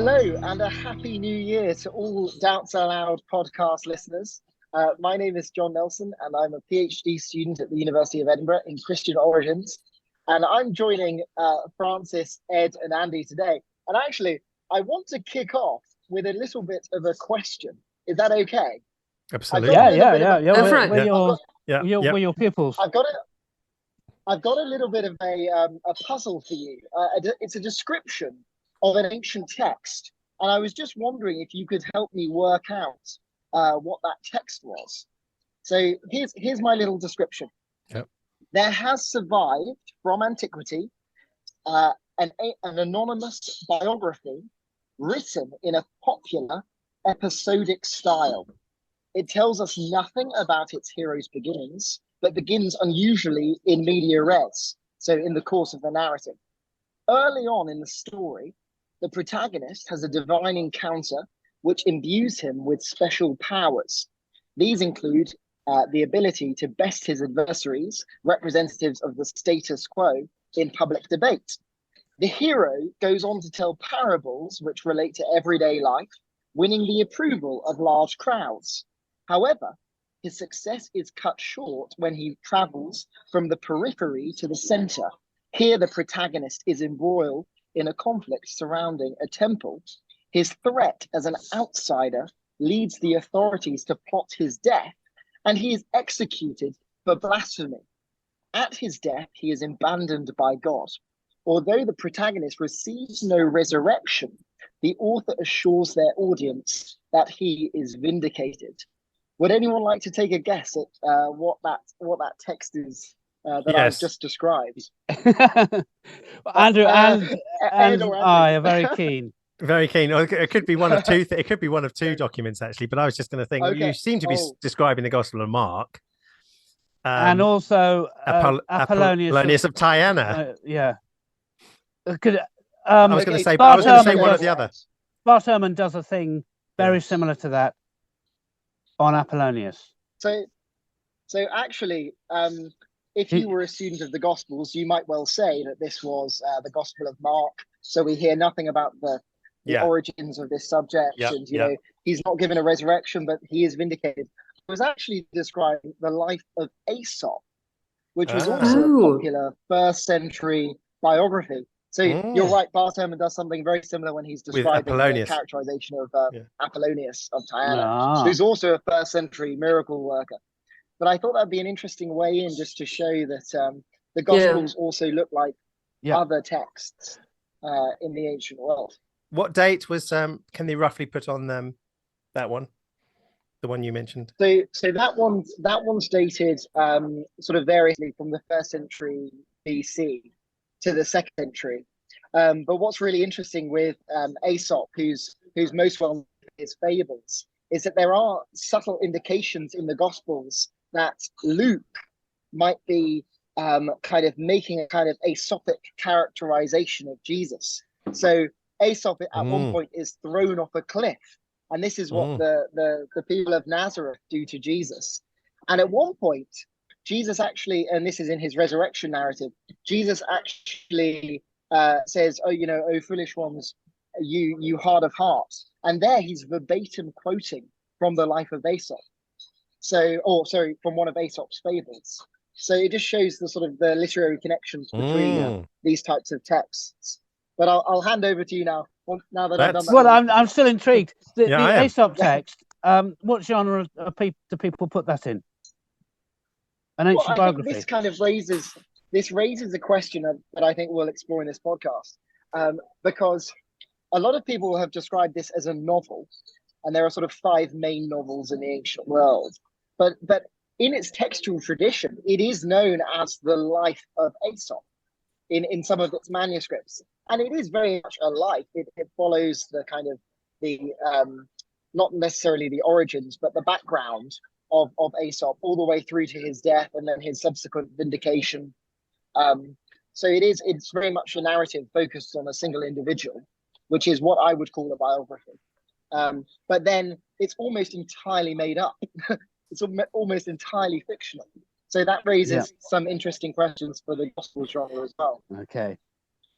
Hello and a happy new year to all Doubts Aloud podcast listeners. My name is John Nelson and I'm a PhD student at the University of Edinburgh in Christian origins. And I'm joining Francis, Ed and Andy today. And actually, I want to kick off with a little bit of a question. Is that okay? Absolutely. We're your pupils. I've got a little bit of a puzzle for you. It's a description of an ancient text, and I was just wondering if you could help me work out what that text was. So here's my little description. Yep. There has survived from antiquity an anonymous biography written in a popular episodic style. It tells us nothing about its hero's beginnings, but begins unusually in media res, so in the course of the narrative. Early on in the story, the protagonist has a divine encounter which imbues him with special powers. These include the ability to best his adversaries, representatives of the status quo, in public debate. The hero goes on to tell parables which relate to everyday life, winning the approval of large crowds. However, his success is cut short when he travels from the periphery to the center. Here, the protagonist is embroiled in a conflict surrounding a temple. His threat as an outsider leads the authorities to plot his death, and he is executed for blasphemy. At his death, he is abandoned by God. Although the protagonist receives no resurrection, the author assures their audience that he is vindicated. Would anyone like to take a guess at what that text is that I've just described? Andrew and I are very keen. Very keen. It could be one of two. It could be one of two documents actually. But I was just going to think you seem to be describing the Gospel of Mark, and also Apollonius of Tyana. Yeah. I was going to say one or the other. Bart Ehrman does a thing very similar to that on Apollonius. So actually, if you were a student of the Gospels, you might well say that this was the Gospel of Mark. So we hear nothing about the origins of this subject, and you know he's not given a resurrection, but he is vindicated. It was actually describing the life of Aesop, which was also a popular first century biography. So you're right, Bart Ehrman does something very similar when he's describing the characterization of Apollonius of Tyana, who's also a first century miracle worker. But I thought that'd be an interesting way in just to show that the Gospels also look like other texts in the ancient world. What date was, can they roughly put on that one? The one you mentioned? So that one's dated sort of variously from the first century BC to the second century. But what's really interesting with Aesop, who's most well known for his fables, is that there are subtle indications in the Gospels that Luke might be kind of making a kind of Aesopic characterization of Jesus. So Aesop at one point is thrown off a cliff, and this is what the people of Nazareth do to Jesus. And at one point, Jesus actually, and this is in his resurrection narrative, Jesus actually says, oh foolish ones, you hard of heart. And there he's verbatim quoting from the life of Aesop. From one of Aesop's fables. So it just shows the sort of the literary connections between these types of texts. But I'll hand over to you now. Now that I've done that. Well, I'm still intrigued. The Aesop text. What genre do people put that in? An ancient biography. This kind of raises a question that I think we'll explore in this podcast, because a lot of people have described this as a novel, and there are sort of 5 main novels in the ancient world. But in its textual tradition, it is known as the life of Aesop in some of its manuscripts, and it is very much a life. It follows the kind of the not necessarily the origins, but the background of Aesop all the way through to his death and then his subsequent vindication. So it's very much a narrative focused on a single individual, which is what I would call a biography. But then it's almost entirely made up. It's almost entirely fictional. So that raises some interesting questions for the gospel genre as well. Okay.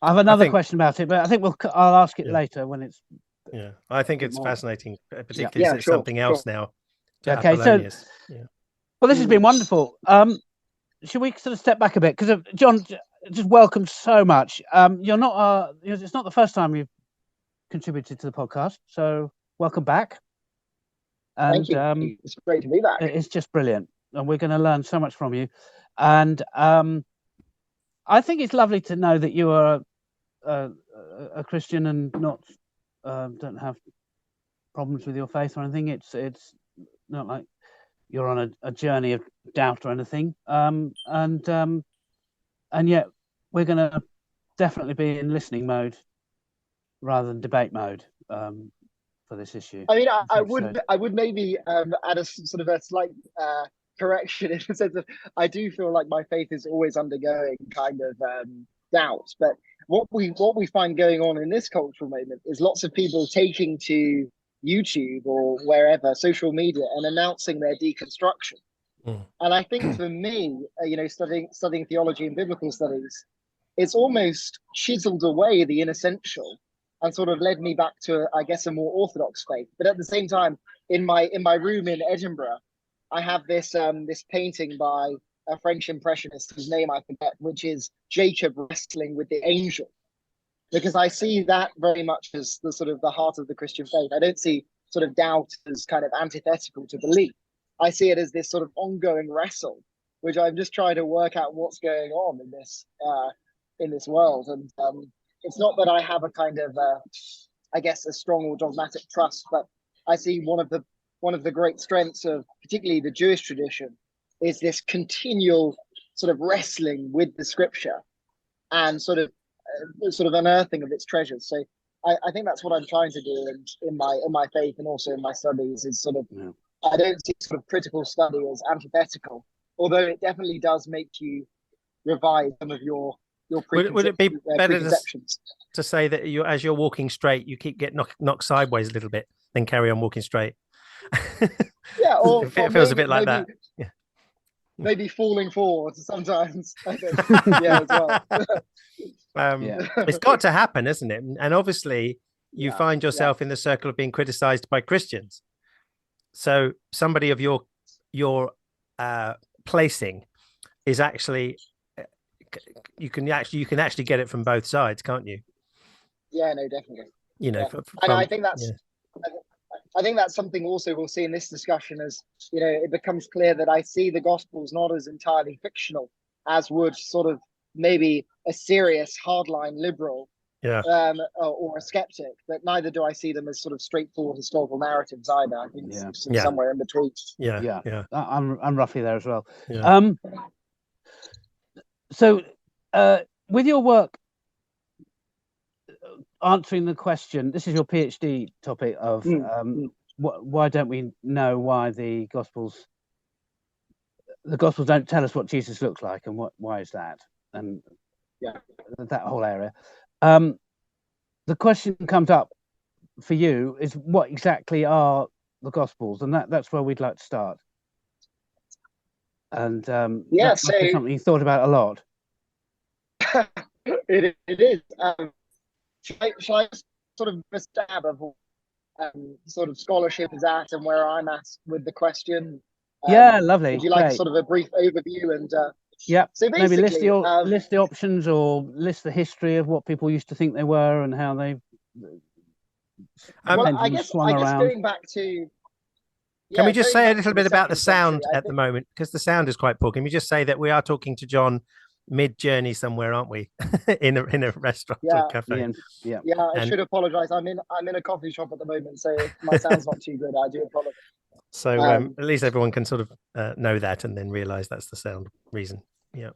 I have another question about it, but I think I'll ask it later when it's Yeah, I think it's fascinating, particularly since something else now. Okay, so well, this has been wonderful. Should we sort of step back a bit? Because John, just welcome so much. You're not it's not the first time you've contributed to the podcast, so welcome back. And thank you. It's great to be back. It's just brilliant, and we're going to learn so much from you. And I think it's lovely to know that you are a Christian and not don't have problems with your faith or anything. It's not like you're on a journey of doubt or anything. And yet we're going to definitely be in listening mode rather than debate mode for this issue. I mean, I would maybe add a sort of a slight correction in the sense of I do feel like my faith is always undergoing kind of doubt. But what we find going on in this cultural moment is lots of people taking to YouTube or wherever, social media, and announcing their deconstruction. And I think for me, studying theology and biblical studies, it's almost chiseled away the inessential and sort of led me back to, I guess, a more orthodox faith. But at the same time, in my room in Edinburgh, I have this this painting by a French impressionist whose name I forget, which is Jacob wrestling with the angel, because I see that very much as the sort of the heart of the Christian faith. I don't see sort of doubt as kind of antithetical to belief. I see it as this sort of ongoing wrestle, which I'm just trying to work out what's going on in this world. And it's not that I have a kind of, I guess, a strong or dogmatic trust, but I see one of the great strengths of particularly the Jewish tradition is this continual sort of wrestling with the scripture and sort of unearthing of its treasures. So I think that's what I'm trying to do in my faith and also in my studies is sort of, I don't see sort of critical study as antithetical, although it definitely does make you revise some of your would it be better to say that as you're walking straight, you keep getting knocked sideways a little bit, then carry on walking straight? Yeah, or it feels a bit like that. Yeah. Maybe falling forward sometimes. I think. Yeah, as well. It's got to happen, isn't it? And obviously, you find yourself in the circle of being criticized by Christians. So somebody of your placing is actually you can actually get it from both sides, can't you? Yeah, no, definitely. And I think that's I think that's something also we'll see in this discussion as it becomes clear that I see the Gospels not as entirely fictional as would sort of maybe a serious hardline liberal or a skeptic, but neither do I see them as sort of straightforward historical narratives either. I think somewhere in between. Yeah. I'm roughly there as well. Yeah. So with your work answering the question, this is your PhD topic of why don't we know why the Gospels don't tell us what Jesus looks like, and why is that, and that whole area. The question comes up for you is what exactly are the Gospels, and that's where we'd like to start. And that's something you thought about a lot. It is. Shall I sort of a stab of sort of scholarship is at and where I'm at with the question? Lovely. Would you like sort of a brief overview and? So maybe list the options or list the history of what people used to think they were and how they. I guess going back to. Can we just say a little bit about the sound at the moment, because the sound is quite poor? Can we just say that we are talking to John mid-journey somewhere, aren't we? in a restaurant or cafe. I should apologize. I'm in a coffee shop at the moment, so if my sound's not too good, I do apologize. So at least everyone can sort of know that and then realize that's the sound reason. Yeah.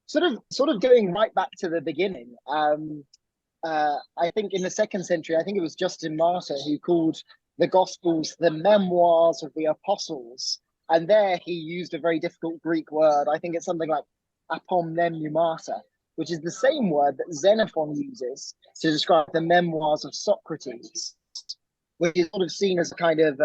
Sort of going right back to the beginning. I think in the 2nd century, I think it was Justin Martyr who called the Gospels the memoirs of the apostles. And there he used a very difficult Greek word. I think it's something like apomnemnumata, which is the same word that Xenophon uses to describe the memoirs of Socrates, which is sort of seen as a kind of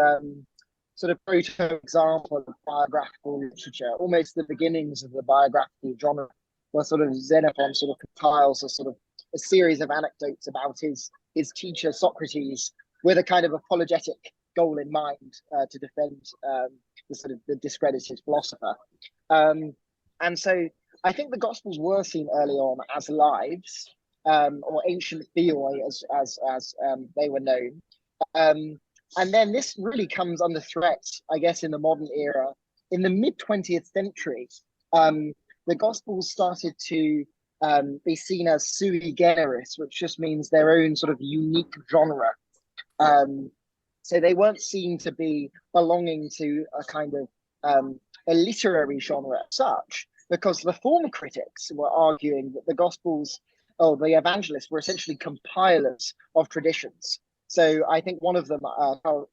sort of proto-example of biographical literature, almost the beginnings of the biographical genre, where sort of Xenophon sort of compiles a sort of a series of anecdotes about his teacher Socrates, with a kind of apologetic goal in mind, to defend the discredited philosopher. And so I think the Gospels were seen early on as lives, or ancient theoi, as they were known. And then this really comes under threat, I guess, in the modern era. In the mid-20th century, the Gospels started to be seen as sui generis, which just means their own sort of unique genre. So they weren't seen to be belonging to a kind of a literary genre as such, because the form critics were arguing that the Gospels, or the evangelists, were essentially compilers of traditions. So I think one of them,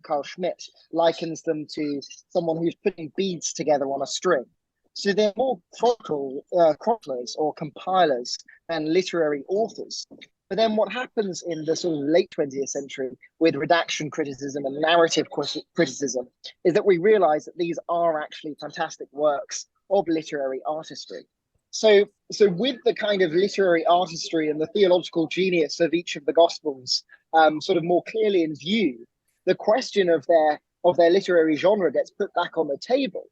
Carl Schmidt, likens them to someone who's putting beads together on a string. So they're more chroniclers or compilers than literary authors. But then what happens in the sort of late 20th century with redaction criticism and narrative criticism is that we realize that these are actually fantastic works of literary artistry. So with the kind of literary artistry and the theological genius of each of the Gospels sort of more clearly in view, the question of their literary genre gets put back on the table.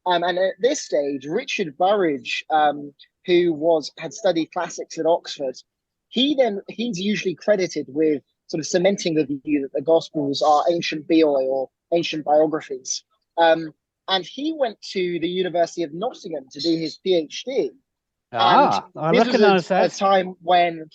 And at this stage, Richard Burridge, who had studied classics at Oxford, he's usually credited with sort of cementing the view that the Gospels are ancient bioi, or ancient biographies. And he went to the University of Nottingham to do his PhD. I recognise that. A time when,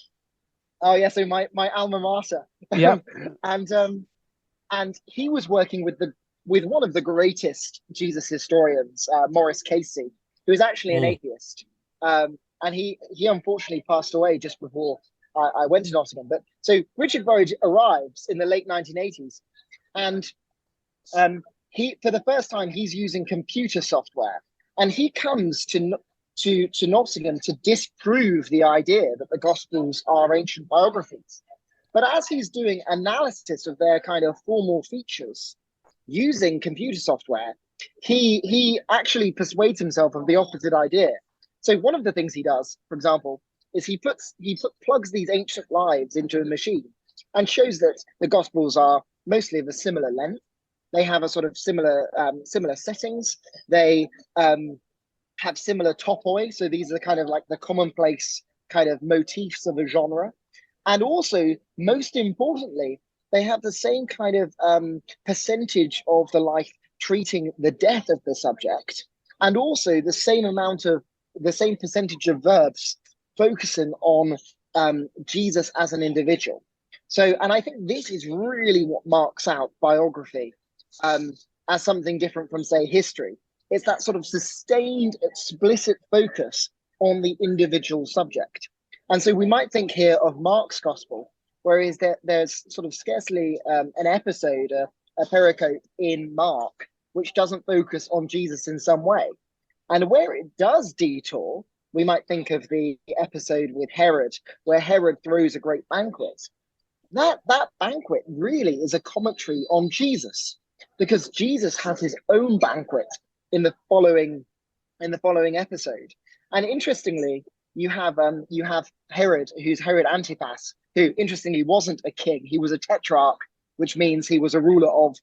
so my alma mater. Yeah. And he was working with one of the greatest Jesus historians, Maurice Casey, who is actually an atheist. And he unfortunately passed away just before I went to Nottingham. But so Richard Burridge arrives in the late 1980s, and he, for the first time, he's using computer software, and he comes to Nottingham to disprove the idea that the Gospels are ancient biographies. But as he's doing analysis of their kind of formal features using computer software, he actually persuades himself of the opposite idea. So one of the things he does, for example, is he plugs these ancient lives into a machine and shows that the Gospels are mostly of a similar length. They have a sort of similar settings. They have similar topoi. So these are kind of like the commonplace kind of motifs of a genre. And also, most importantly, they have the same kind of percentage of the life treating the death of the subject, and also the same percentage of verbs focusing on Jesus as an individual. So, and I think this is really what marks out biography as something different from, say, history. It's that sort of sustained, explicit focus on the individual subject. And so we might think here of Mark's Gospel, whereas there's sort of scarcely an episode, a pericope in Mark, which doesn't focus on Jesus in some way. And where it does detour, we might think of the episode with Herod, where Herod throws a great banquet. That banquet really is a commentary on Jesus, because Jesus has his own banquet in the following episode. And interestingly, you have Herod, who's Herod Antipas, who interestingly wasn't a king. He was a tetrarch, which means he was a ruler of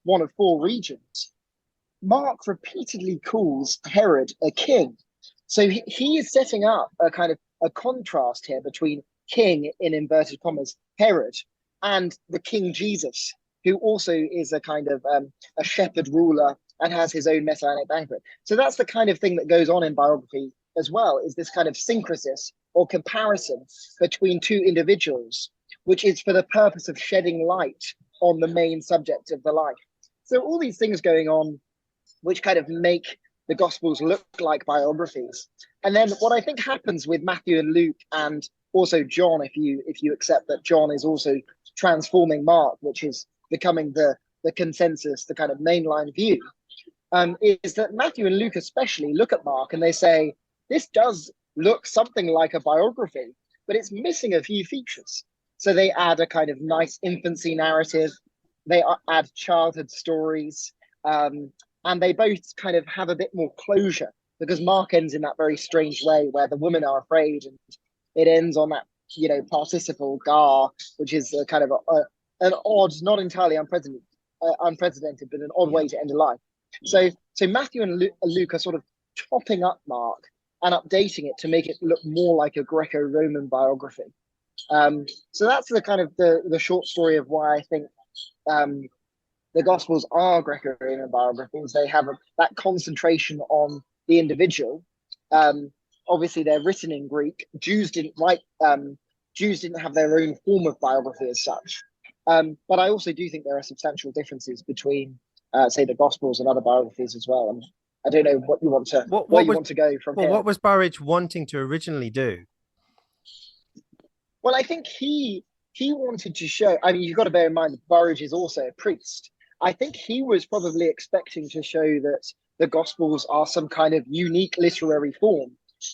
one of four regions. Mark repeatedly calls Herod a king. So he is setting up a kind of a contrast here between king, in inverted commas, Herod, and the King Jesus, who also is a kind of a shepherd ruler and has his own messianic banquet. So that's the kind of thing that goes on in biography as well, is this kind of syncresis or comparison between two individuals, which is for the purpose of shedding light on the main subject of the life. So all these things going on, which kind of make the Gospels look like biographies. And then what I think happens with Matthew and Luke, and also John, if you accept that John is also transforming Mark, which is becoming the consensus, the kind of mainline view, is that Matthew and Luke especially look at Mark and they say, this does look something like a biography, but it's missing a few features. So they add a kind of nice infancy narrative, they add childhood stories, and they both kind of have a bit more closure, because Mark ends in that very strange way where the women are afraid it ends on that, participle gar, which is a kind of an odd, not entirely unprecedented, but an odd way to end a life. So Matthew and Luke are sort of chopping up Mark and updating it to make it look more like a Greco-Roman biography. So that's the kind of the short story of why I think the Gospels are Greco-Roman biographies. They have that concentration on the individual. Obviously, they're written in Greek. Jews didn't have their own form of biography as such. But I also do think there are substantial differences between, say, the Gospels and other biographies as well. And I don't know what you want to want to go from here. What was Burridge wanting to originally do? Well, I think he wanted to show. I mean, you've got to bear in mind that Burridge is also a priest. I think he was probably expecting to show that the Gospels are some kind of unique literary form.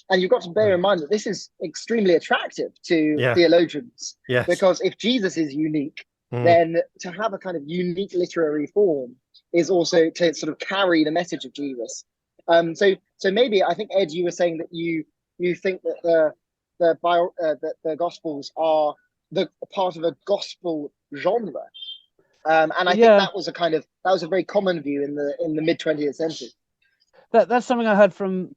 And you've got to bear in mind that this is extremely attractive to theologians. Yes. Because if Jesus is unique, then to have a kind of unique literary form is also to sort of carry the message of Jesus. So maybe I think, Ed, you were saying that you think that the Gospels are the part of a gospel genre. And I think that was a very common view in the mid-20th century. That's something I heard from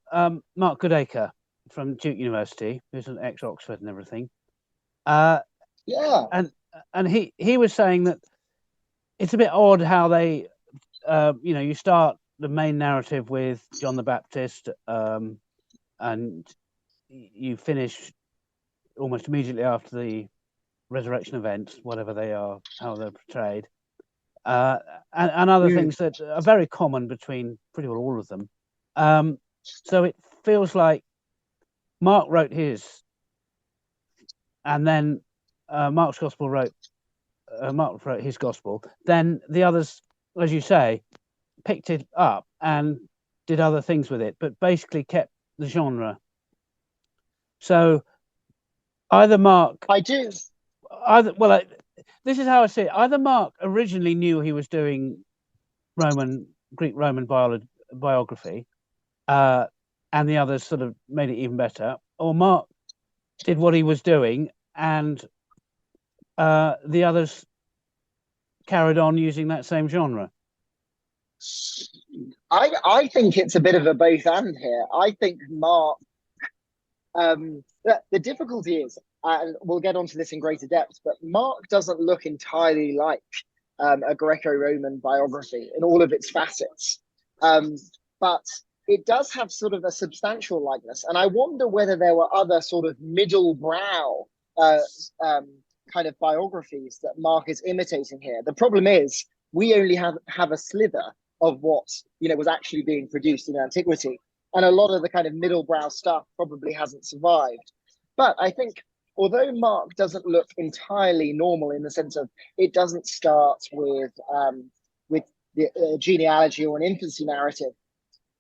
Mark Goodacre from Duke University, who's an ex-Oxford and everything. And he was saying that it's a bit odd how they, you start the main narrative with John the Baptist, and you finish almost immediately after the resurrection events, whatever they are, how they're portrayed, and other things that are very common between pretty well all of them. So it feels like Mark wrote his, and then Mark wrote his gospel. Then the others, as you say, picked it up and did other things with it, but basically kept the genre. So either Mark, this is how I see it. Either Mark originally knew he was doing Greek Roman biography, and the others sort of made it even better, or Mark did what he was doing and the others carried on using that same genre. I think it's a bit of a both and here. I think Mark, the difficulty is, and we'll get onto this in greater depth, but Mark doesn't look entirely like a Greco-Roman biography in all of its facets. But it does have sort of a substantial likeness. And I wonder whether there were other sort of middle brow kind of biographies that Mark is imitating here. The problem is we only have a sliver of what was actually being produced in antiquity. And a lot of the kind of middle brow stuff probably hasn't survived. But I think although Mark doesn't look entirely normal in the sense of it doesn't start with the genealogy or an infancy narrative,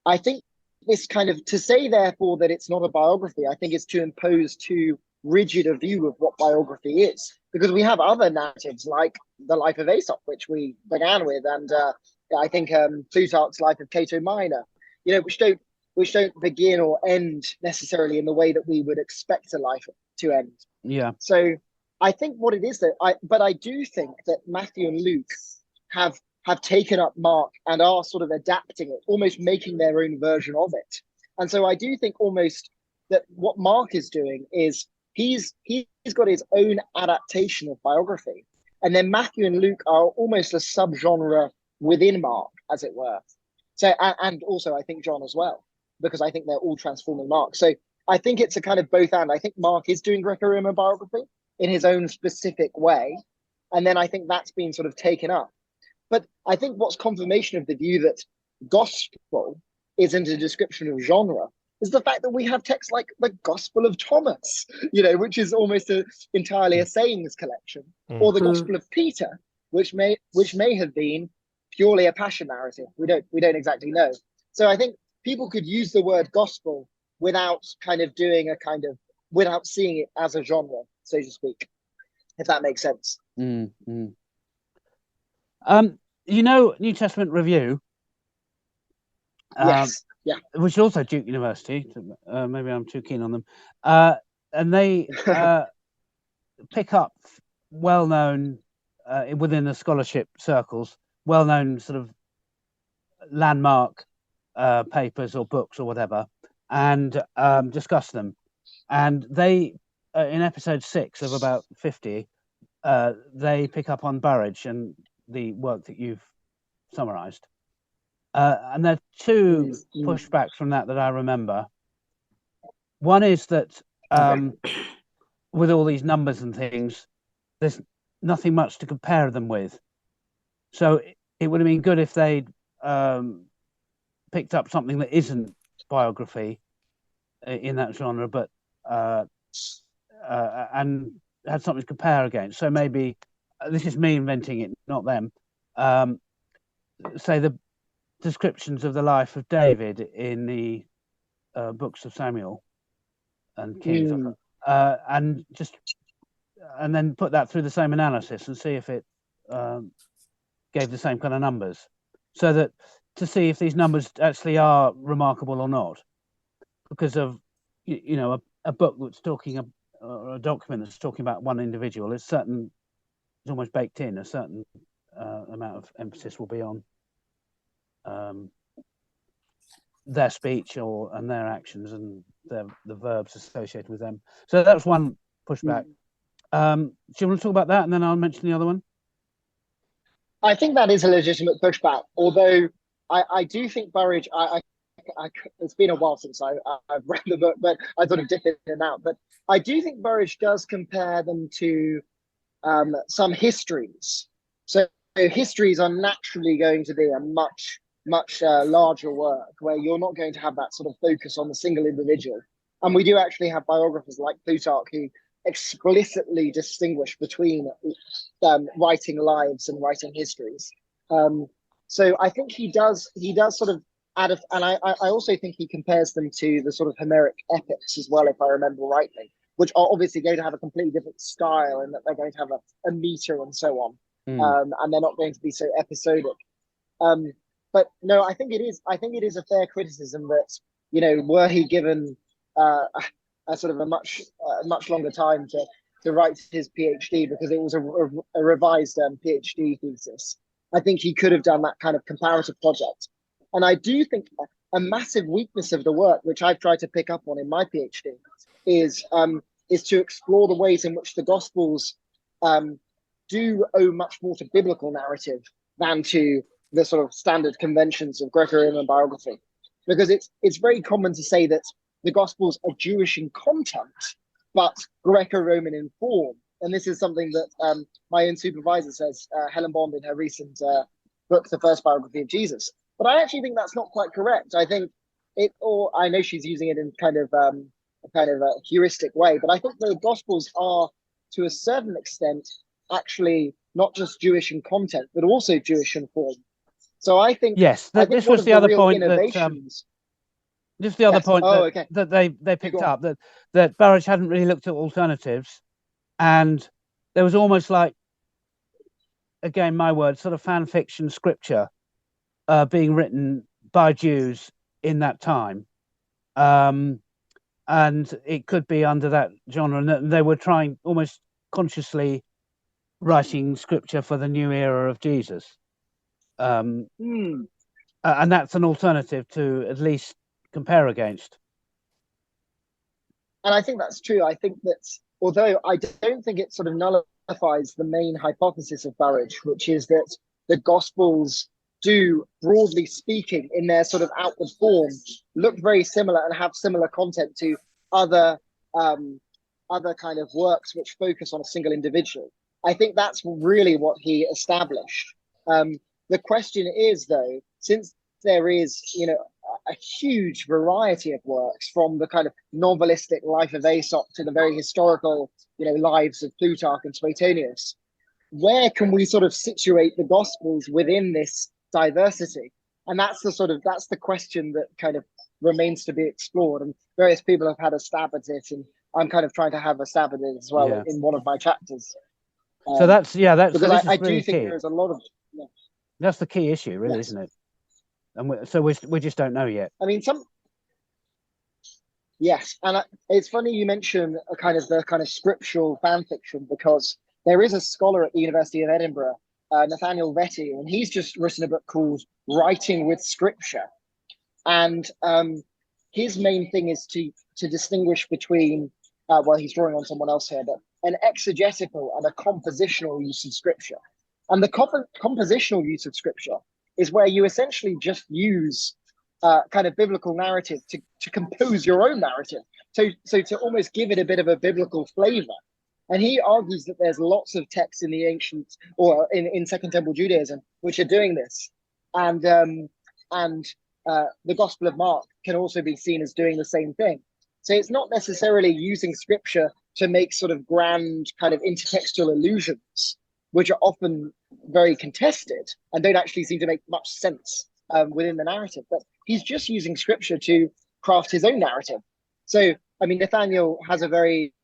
I think this kind of, to say therefore that it's not a biography, I think is to impose too rigid a view of what biography is, because we have other narratives like the life of Aesop, which we began with, and I think Plutarch's life of Cato Minor, which don't begin or end necessarily in the way that we would expect a life to end. Yeah. So I think what it is that I do think that Matthew and Luke have taken up Mark and are sort of adapting it, almost making their own version of it. And so I do think almost that what Mark is doing is he's got his own adaptation of biography. And then Matthew and Luke are almost a subgenre within Mark, as it were. So, and also I think John as well, because I think they're all transforming Mark. So I think it's a kind of both and. I think Mark is doing Greco-Roman biography in his own specific way. And then I think that's been sort of taken up. But I think what's confirmation of the view that gospel isn't a description of genre is the fact that we have texts like the Gospel of Thomas, which is almost entirely a sayings collection, or the Gospel of Peter, which may have been purely a passion narrative. We don't exactly know. So I think people could use the word gospel without without seeing it as a genre, so to speak, if that makes sense. New Testament Review. Yes. Yeah. Which is also Duke University. Maybe I'm too keen on them. they pick up well-known within the scholarship circles, well-known sort of landmark papers or books or whatever, and discuss them. And they, in episode 6 of about 50, they pick up on Burridge and the work that you've summarized. And there are two pushbacks from that I remember. One is that with all these numbers and things, there's nothing much to compare them with. So it would have been good if they'd picked up something that isn't biography in that genre, but and had something to compare against. So maybe this is me inventing it, not them. Say the descriptions of the life of David in the books of Samuel and Kings, and then put that through the same analysis and see if it gave the same kind of numbers, so that to see if these numbers actually are remarkable or not, because of a book that's talking or a document that's talking about one individual is certain, it's almost baked in, a certain amount of emphasis will be on their speech and their actions and the verbs associated with them. So that's one pushback. Do you want to talk about that, and then I'll mention the other one? I think that is a legitimate pushback, although I do think Burridge, it's been a while since I've read the book, but I sort of dip in and out. But I do think Burridge does compare them to some histories. So histories are naturally going to be a much larger work, where you're not going to have that sort of focus on the single individual. And we do actually have biographers like Plutarch who explicitly distinguish between writing lives and writing histories. So I think he does sort of add and I also think he compares them to the sort of Homeric epics as well, if I remember rightly, which are obviously going to have a completely different style, and that they're going to have a meter and so on. And they're not going to be so episodic. But no, I think it is a fair criticism that, were he given a sort of a much longer time to write his PhD, because it was a revised PhD thesis, I think he could have done that kind of comparative project. And I do think a massive weakness of the work, which I've tried to pick up on in my PhD, is to explore the ways in which the Gospels do owe much more to biblical narrative than to the sort of standard conventions of Greco-Roman biography. Because it's very common to say that the Gospels are Jewish in content, but Greco-Roman in form. And this is something that my own supervisor says, Helen Bond, in her recent book, The First Biography of Jesus. But I actually think that's not quite correct. I think I know she's using it in kind of a heuristic way, but I think the Gospels are, to a certain extent, actually not just Jewish in content, but also Jewish in form. So I think this was the other point that they picked up, that Burridge hadn't really looked at alternatives, and there was almost like, again, my word, sort of fan fiction scripture being written by Jews in that time, and it could be under that genre, and they were trying almost consciously writing scripture for the new era of Jesus. And that's an alternative to at least compare against. And I think that's true. I think that, although I don't think it sort of nullifies the main hypothesis of Burridge, which is that the Gospels do, broadly speaking, in their sort of outward form, look very similar and have similar content to other kind of works which focus on a single individual. I think that's really what he established. The question is, though, since there is, a huge variety of works, from the kind of novelistic life of Aesop to the very historical, lives of Plutarch and Suetonius, where can we sort of situate the Gospels within this diversity? And that's the question that kind of remains to be explored. And various people have had a stab at it, and I'm kind of trying to have a stab at it as well in one of my chapters. So that's because I do think there's a lot of. That's the key issue, really, isn't it? And we just don't know yet. I mean, Yes, and it's funny you mention a kind of the kind of scriptural fan fiction, because there is a scholar at the University of Edinburgh, Nathaniel Vetty, and he's just written a book called Writing with Scripture, and his main thing is to distinguish between, well, he's drawing on someone else here, but an exegetical and a compositional use of Scripture, and the compositional use of Scripture is where you essentially just use kind of biblical narrative to compose your own narrative. So to almost give it a bit of a biblical flavor. And he argues that there's lots of texts in the ancient, or in Second Temple Judaism, which are doing this. And the Gospel of Mark can also be seen as doing the same thing. So it's not necessarily using scripture to make sort of grand kind of intertextual allusions, which are often very contested and don't actually seem to make much sense within the narrative. But he's just using scripture to craft his own narrative. So, I mean, Nathaniel has a very,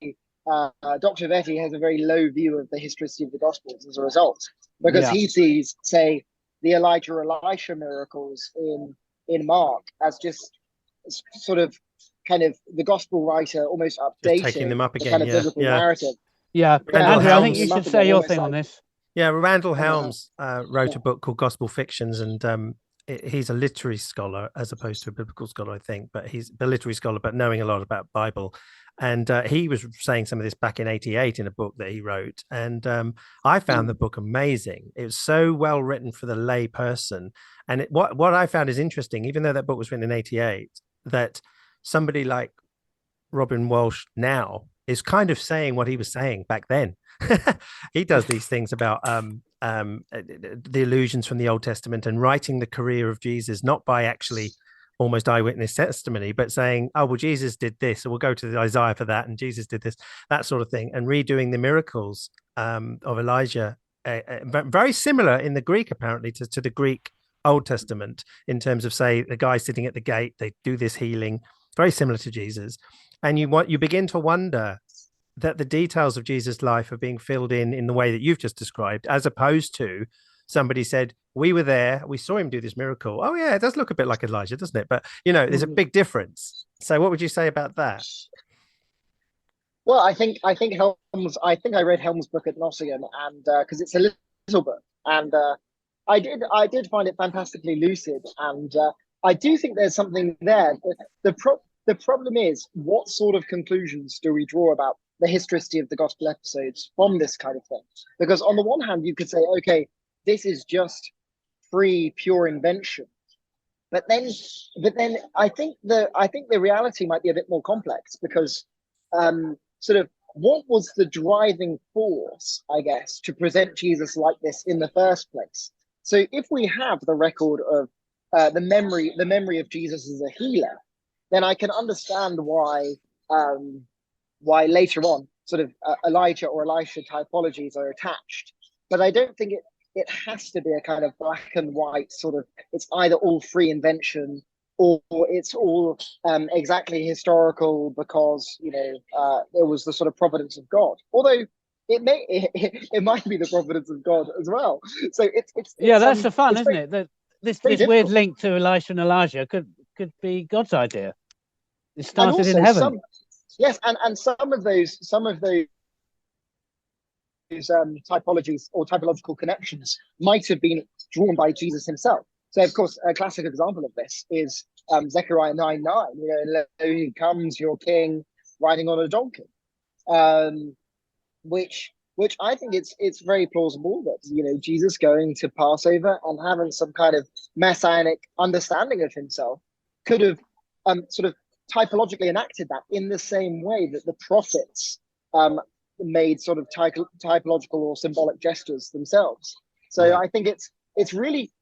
Dr. Vetty has a very low view of the historicity of the Gospels as a result, because he sees, say, the Elijah-Elisha miracles in Mark as just sort of kind of the Gospel writer almost updating taking them up again, the kind of biblical narrative. Yeah, Andrew, I think you should say your thing on this. Yeah, Randall Helms wrote a book called Gospel Fictions, and he's a literary scholar as opposed to a biblical scholar, I think, but he's a literary scholar, but knowing a lot about Bible. And he was saying some of this back in '88 in a book that he wrote. And I found the book amazing. It was so well written for the lay person. And what I found is interesting, even though that book was written in '88, that somebody like Robin Walsh now is kind of saying what he was saying back then. He does these things about the allusions from the Old Testament and writing the career of Jesus, not by actually almost eyewitness testimony, but saying, oh, well, Jesus did this, so we'll go to the Isaiah for that, and Jesus did this, that sort of thing, and redoing the miracles of Elijah, very similar in the Greek, apparently, to the Greek Old Testament, in terms of, say, the guy sitting at the gate, they do this healing, very similar to Jesus. And you begin to wonder that the details of Jesus' life are being filled in the way that you've just described, as opposed to somebody said, we were there, we saw him do this miracle. Oh yeah, it does look a bit like Elijah, doesn't it? But, there's a big difference. So what would you say about that? Well, I think Helms, I read Helms' book at Nottingham, and because it's a little book, and I did find it fantastically lucid, and I do think there's something there. The problem is, what sort of conclusions do we draw about the historicity of the gospel episodes from this kind of thing? Because on the one hand, you could say, okay, this is just free, pure invention. But then I think the reality might be a bit more complex, because sort of what was the driving force, I guess, to present Jesus like this in the first place? So if we have the record of the memory of Jesus as a healer, then I can understand why later on sort of Elijah or Elisha typologies are attached. But I don't think it has to be a kind of black and white sort of, it's either all free invention or it's all exactly historical because, it was the sort of providence of God. Although it might be the providence of God as well. So it's that's the fun, isn't it? That this weird link to Elisha and Elijah could be God's idea. It started in heaven. And some of those typologies or typological connections might have been drawn by Jesus himself. So, of course, a classic example of this is Zechariah 9:9. He comes, your king, riding on a donkey, which I think it's very plausible that Jesus going to Passover and having some kind of messianic understanding of himself could have sort of typologically enacted that in the same way that the prophets made sort of typological or symbolic gestures themselves. So I think it's really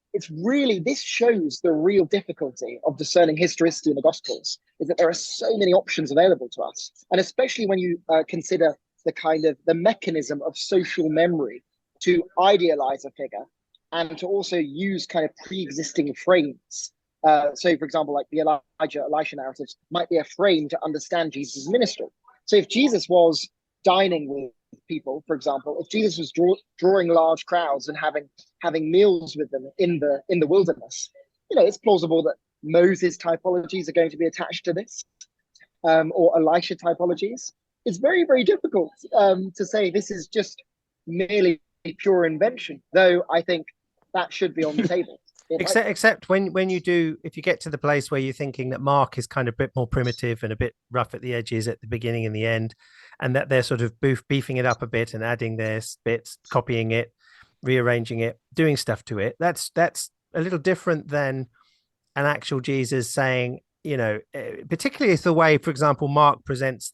this shows the real difficulty of discerning historicity in the Gospels, is that there are so many options available to us, and especially when you consider the kind of the mechanism of social memory to idealize a figure and to also use kind of pre-existing frames. So, for example, like the Elijah-Elisha narratives might be a frame to understand Jesus' ministry. So if Jesus was dining with people, for example, if Jesus was drawing large crowds and having meals with them in the wilderness, it's plausible that Moses' typologies are going to be attached to this. or Elisha typologies, it's very, very difficult to say this is just merely pure invention, though I think that should be on the table. Except when you do, if you get to the place where you're thinking that Mark is kind of a bit more primitive and a bit rough at the edges at the beginning and the end, and that they're sort of beefing it up a bit and adding their bits, copying it, rearranging it, doing stuff to it, that's a little different than an actual Jesus saying, you know, particularly it's the way, for example, Mark presents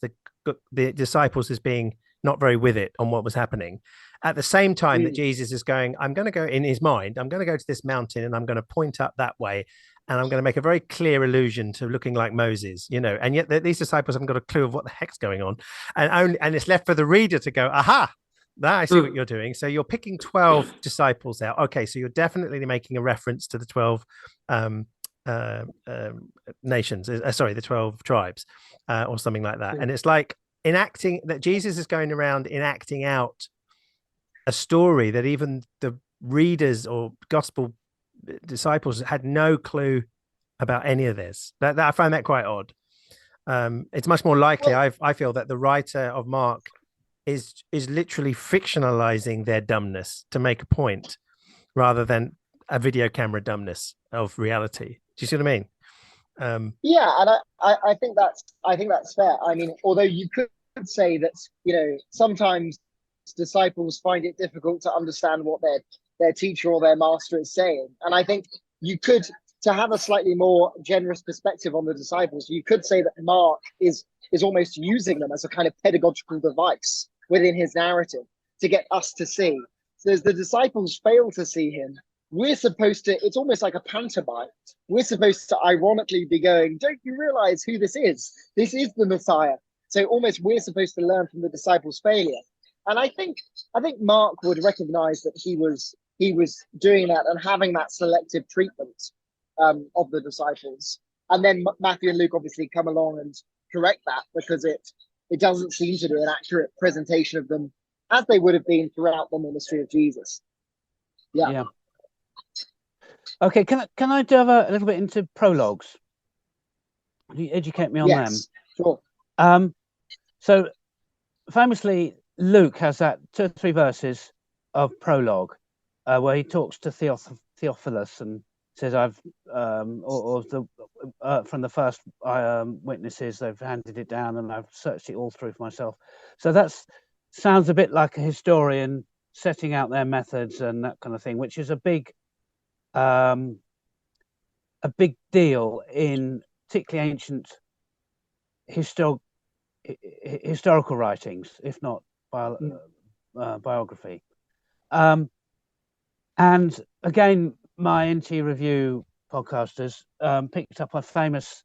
the disciples as being not very with it on what was happening. At the same time that Jesus is going, I'm going to go in his mind, I'm going to go to this mountain and I'm going to point up that way. And I'm going to make a very clear allusion to looking like Moses, you know, and yet these disciples haven't got a clue of what the heck's going on. And it's left for the reader to go, aha, now I see what you're doing. So you're picking 12 disciples out. Okay, so you're definitely making a reference to the 12 nations, the 12 tribes or something like that. And it's like enacting that Jesus is going around enacting out a story that even the readers or gospel disciples had no clue about any of this. That I find that quite odd. It's much more likely, I feel, that the writer of Mark is literally fictionalizing their dumbness to make a point, rather than a video camera dumbness of reality. Do you see what I mean? Yeah, and I think that's fair. I mean, although you could say that, you know, sometimes disciples find it difficult to understand what their teacher or their master is saying, and I think you could, to have a slightly more generous perspective on the disciples, you could say that Mark is almost using them as a kind of pedagogical device within his narrative to get us to see. So as the disciples fail to see him, we're supposed to, it's almost like a pantomime. We're supposed to ironically be going, don't you realize who this is? This is the Messiah. So almost we're supposed to learn from the disciples' failure. And I think Mark would recognize that he was doing that and having that selective treatment of the disciples. And then Matthew and Luke obviously come along and correct that, because it doesn't seem to do an accurate presentation of them as they would have been throughout the ministry of Jesus. Yeah. Okay, can I delve a little bit into prologues? Can you educate me on them? Sure. So famously, Luke has that 2 or 3 verses of prologue where he talks to Theophilus and says, "I've from the first witnesses, they've handed it down, and I've searched it all through for myself." So that sounds a bit like a historian setting out their methods and that kind of thing, which is a big deal in particularly ancient historical writings, if not biography. And again, my NT Review podcasters picked up a famous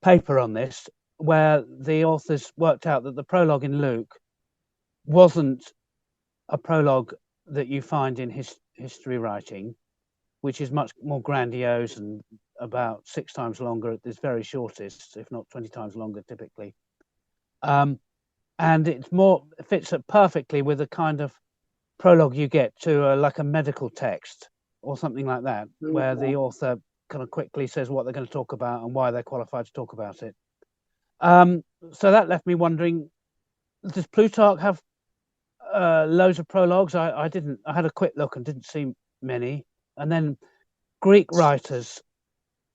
paper on this, where the authors worked out that the prologue in Luke wasn't a prologue that you find in history writing, which is much more grandiose and about 6 times longer at this very shortest, if not 20 times longer typically. And it fits it perfectly with the kind of prologue you get to like a medical text or something like that, where the author kind of quickly says what they're going to talk about and why they're qualified to talk about it. So that left me wondering, does Plutarch have loads of prologues? I didn't. I had a quick look and didn't see many. And then Greek writers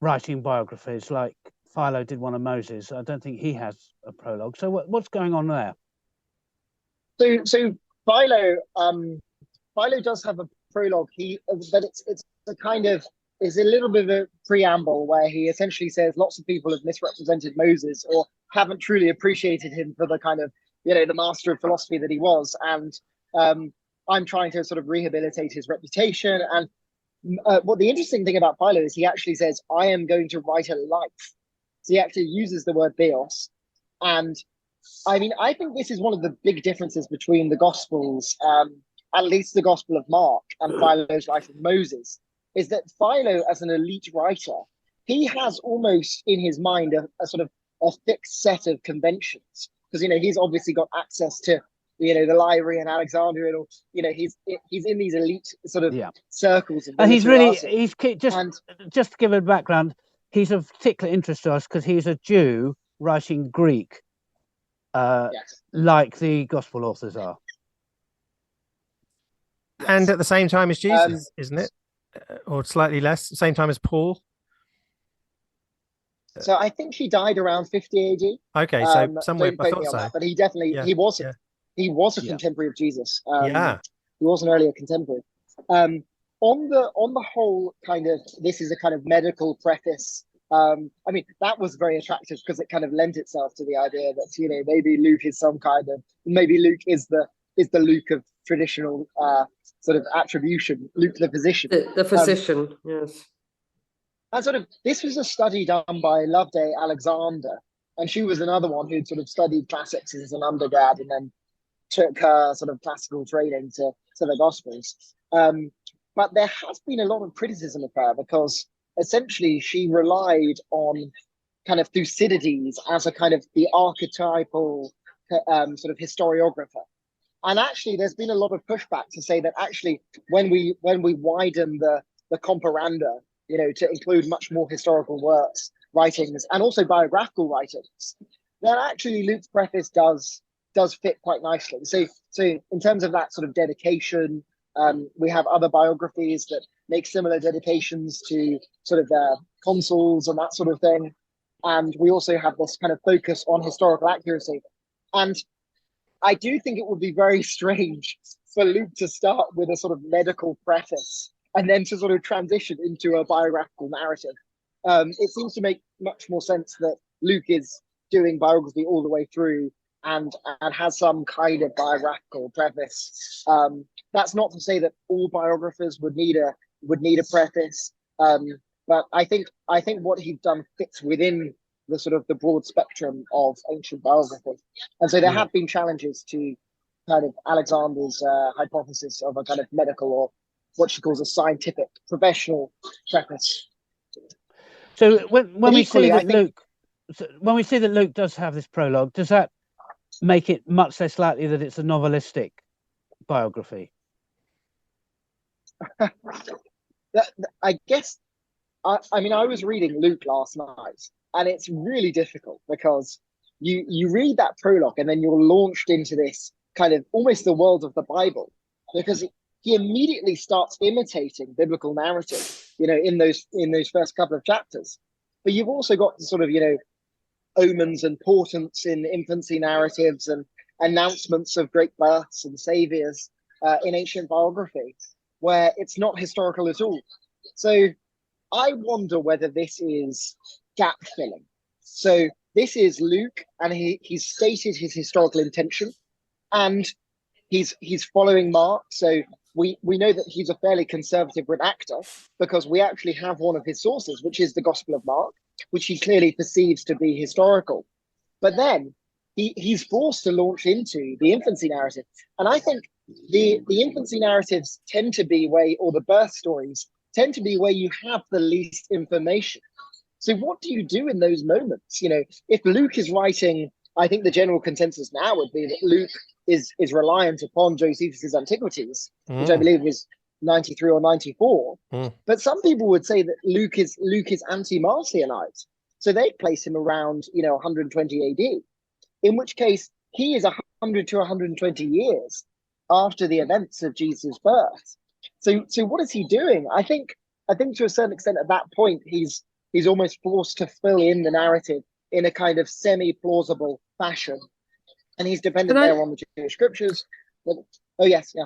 writing biographies, like Philo did one of Moses, I don't think he has a prologue. So what's going on there? So Philo does have a prologue. But it's a kind of, it's a little bit of a preamble where he essentially says lots of people have misrepresented Moses or haven't truly appreciated him for the kind of, you know, the master of philosophy that he was. And I'm trying to sort of rehabilitate his reputation. And what the interesting thing about Philo is he actually says, I am going to write a life. So he actually uses the word bios. And I mean, I think this is one of the big differences between the Gospels, at least the Gospel of Mark and Philo's life of Moses, is that Philo, as an elite writer, he has almost in his mind a sort of a fixed set of conventions, because, you know, he's obviously got access to, you know, the library in Alexandria, or, you know, he's in these elite sort of circles. And he's just to give a background, he's of particular interest to us because he's a Jew writing Greek, Yes. like the gospel authors are. And at the same time as Jesus, isn't it? Or slightly less, same time as Paul. So I think he died around 50 AD. Okay, so somewhere Don't I quote me thought on so. that, but he definitely he was a contemporary of Jesus. He was an earlier contemporary. On the whole, kind of, this is a kind of medical preface. I mean, that was very attractive because it kind of lent itself to the idea that, you know, maybe Luke is maybe Luke is the Luke of traditional sort of attribution, Luke the physician. The physician, yes. And sort of, this was a study done by Loveday Alexander, and she was another one who'd sort of studied classics as an undergrad and then took her sort of classical training to the Gospels. But there has been a lot of criticism of her because essentially she relied on kind of Thucydides as a kind of the archetypal sort of historiographer. And actually, there's been a lot of pushback to say that actually, when we widen the comparanda, you know, to include much more historical works, writings, and also biographical writings, then actually Luke's preface does fit quite nicely. So in terms of that sort of dedication, we have other biographies that make similar dedications to sort of consuls and that sort of thing. And we also have this kind of focus on historical accuracy. And I do think it would be very strange for Luke to start with a sort of medical preface and then to sort of transition into a biographical narrative. It seems to make much more sense that Luke is doing biography all the way through and has some kind of biographical preface. That's not to say that all biographers would need a preface, but I think what he's done fits within the sort of the broad spectrum of ancient biography. And so there have been challenges to kind of Alexander's hypothesis of a kind of medical, or what she calls a scientific professional preface. So when we see that Luke does have this prologue, does that make it much less likely that it's a novelistic biography? I guess, I mean, I was reading Luke last night, and it's really difficult because you read that prologue and then you're launched into this kind of almost the world of the Bible, because he immediately starts imitating biblical narrative, you know, in those first couple of chapters. But you've also got the sort of, you know, omens and portents in infancy narratives and announcements of great births and saviors in ancient biography, where it's not historical at all. So I wonder whether this is gap filling. So this is Luke, and he's stated his historical intention, and he's following Mark. So we know that he's a fairly conservative redactor because we actually have one of his sources, which is the Gospel of Mark, which he clearly perceives to be historical. But then he's forced to launch into the infancy narrative. And I think the infancy narratives tend to be or the birth stories tend to be where you have the least information. So what do you do in those moments? You know, if Luke is writing, I think the general consensus now would be that Luke is reliant upon Josephus's Antiquities, which I believe was 93 or 94. But some people would say that Luke is anti-Marcionite. So they place him around, you know, 120 AD, in which case he is 100 to 120 years after the events of Jesus' birth. So what is he doing? I think to a certain extent at that point, he's almost forced to fill in the narrative in a kind of semi-plausible fashion. And he's dependent there on the Jewish scriptures. But, oh, yes, yeah.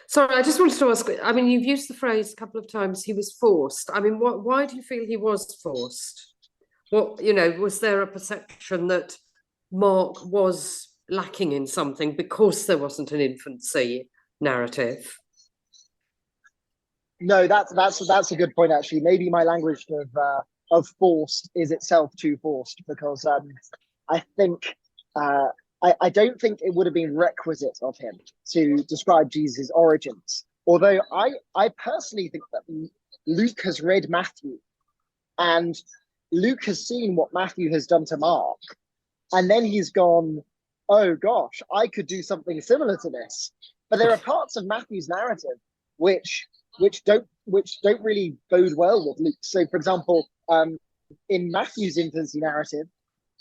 Sorry, I just wanted to ask, I mean, you've used the phrase a couple of times, he was forced. I mean, why do you feel he was forced? What, you know, was there a perception that Mark was lacking in something because there wasn't an infancy narrative? No, that's a good point, actually. Maybe my language of forced is itself too forced, because I think I don't think it would have been requisite of him to describe Jesus' origins. Although I personally think that Luke has read Matthew, and Luke has seen what Matthew has done to Mark, and then he's gone, oh gosh, I could do something similar to this. But there are parts of Matthew's narrative which don't really bode well with Luke. So, for example, in Matthew's infancy narrative,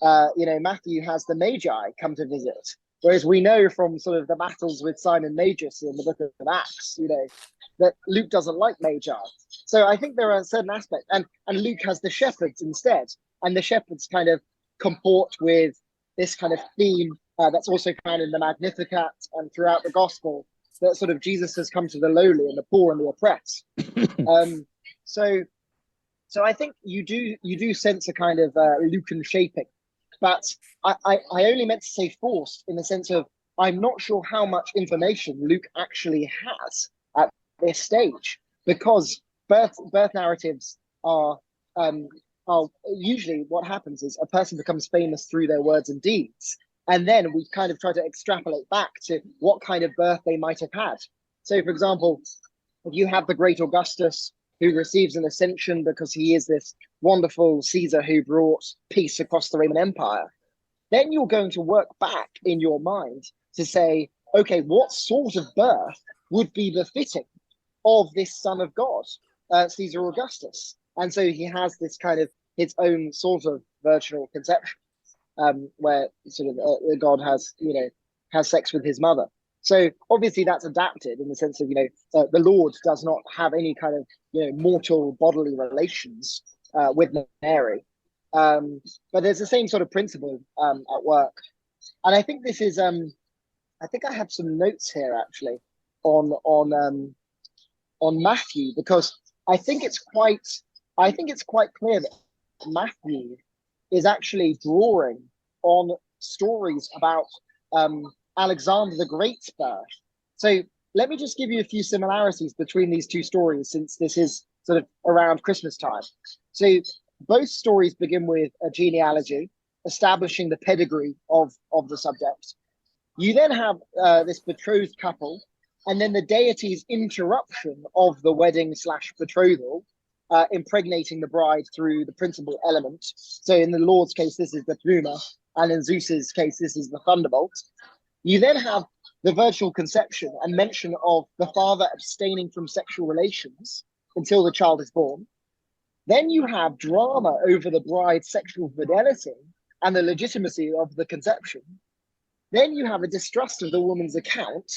Matthew has the Magi come to visit, whereas we know from sort of the battles with Simon Magus in the book of Acts, that Luke doesn't like Magi. So I think there are certain aspects, and Luke has the shepherds instead, and the shepherds kind of comport with this kind of theme that's also found in the Magnificat and throughout the Gospel, that sort of Jesus has come to the lowly and the poor and the oppressed. So I think you do sense a kind of Lucan shaping, but I only meant to say forced in the sense of I'm not sure how much information Luke actually has at this stage, because birth narratives are usually what happens is a person becomes famous through their words and deeds, and then we kind of try to extrapolate back to what kind of birth they might have had. So, for example, if you have the great Augustus who receives an ascension because he is this wonderful Caesar who brought peace across the Roman Empire, then you're going to work back in your mind to say, okay, what sort of birth would be befitting of this son of God, Caesar Augustus? And so he has this kind of his own sort of virginal conception, where sort of God has sex with his mother. So obviously that's adapted in the sense of, the Lord does not have any kind of, mortal bodily relations with Mary. But there's the same sort of principle at work. And I think this is, I think I have some notes here actually on Matthew, because I think it's quite clear that Matthew is actually drawing on stories about Alexander the Great's birth. So let me just give you a few similarities between these two stories, since this is sort of around Christmas time. So both stories begin with a genealogy establishing the pedigree of the subject. You then have this betrothed couple, and then the deity's interruption of the wedding / betrothal, impregnating the bride through the principal element. So in the Lord's case, this is the pneuma, and in Zeus's case, this is the thunderbolt. You then have the virginal conception and mention of the father abstaining from sexual relations until the child is born. Then you have drama over the bride's sexual fidelity and the legitimacy of the conception. Then you have a distrust of the woman's account,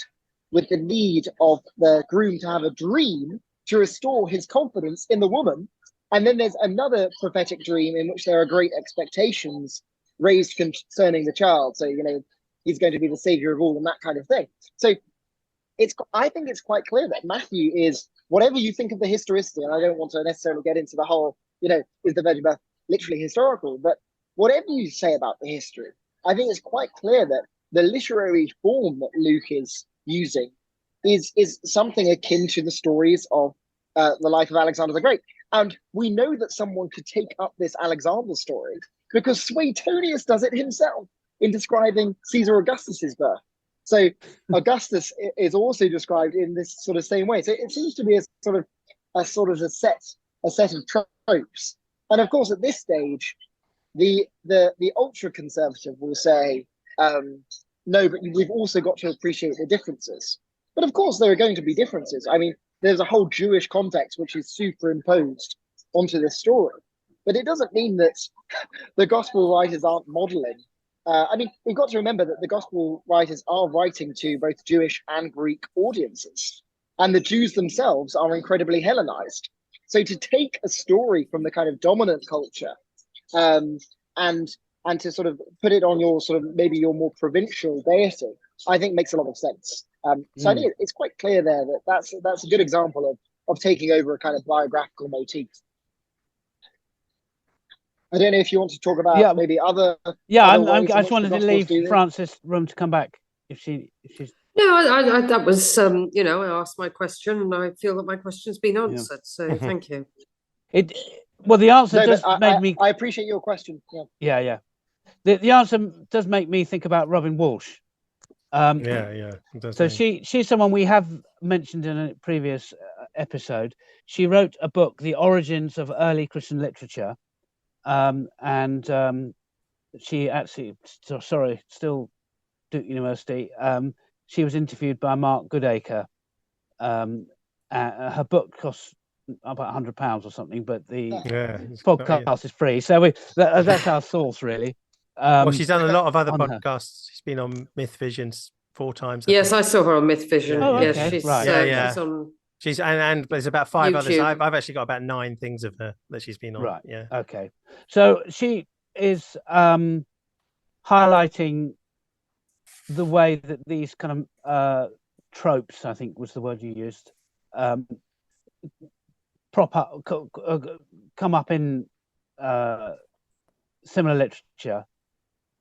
with the need of the groom to have a dream to restore his confidence in the woman. And then there's another prophetic dream in which there are great expectations raised concerning the child. So, he's going to be the savior of all and that kind of thing. So I think it's quite clear that Matthew is, whatever you think of the historicity, and I don't want to necessarily get into the whole, is the virgin birth literally historical, but whatever you say about the history, I think it's quite clear that the literary form that Luke is using is something akin to the stories of the life of Alexander the Great. And we know that someone could take up this Alexander story because Suetonius does it himself in describing Caesar Augustus's birth. So Augustus is also described in this sort of same way. So it seems to be a set of tropes. And of course, at this stage, the ultra conservative will say, no, but we've also got to appreciate the differences. But of course, there are going to be differences. I mean, there's a whole Jewish context which is superimposed onto this story. But it doesn't mean that the gospel writers aren't modeling. We've got to remember that the gospel writers are writing to both Jewish and Greek audiences, and the Jews themselves are incredibly Hellenized. So to take a story from the kind of dominant culture, and to sort of put it on your sort of maybe your more provincial deity, I think makes a lot of sense. So I think it's quite clear there that that's a good example of taking over a kind of biographical motif. I don't know if you want to talk about maybe other. Yeah, I just wanted to leave Frances room to come back if she's. No, I that was I asked my question and I feel that my question's been answered. So thank you. The answer made me. I appreciate your question. Yeah. The answer does make me think about Robin Walsh. So she's someone we have mentioned in a previous episode. She wrote a book, The Origins of Early Christian Literature. She actually, still Duke University. She was interviewed by Mark Goodacre. Her book costs about £100 or something, but the podcast is free. So that's our source, really. Well, she's done a lot of other on her. podcasts. She's been on Myth Visions 4 times. Yes, I saw her on Myth Vision. Yeah. Oh, Yes, okay, she's right. she's on. She's and there's about 5 others. YouTube. I've actually got about 9 things of her that she's been on. Right. Yeah. Okay. So she is highlighting the way that these kind of tropes, I think was the word you used, come up in similar literature.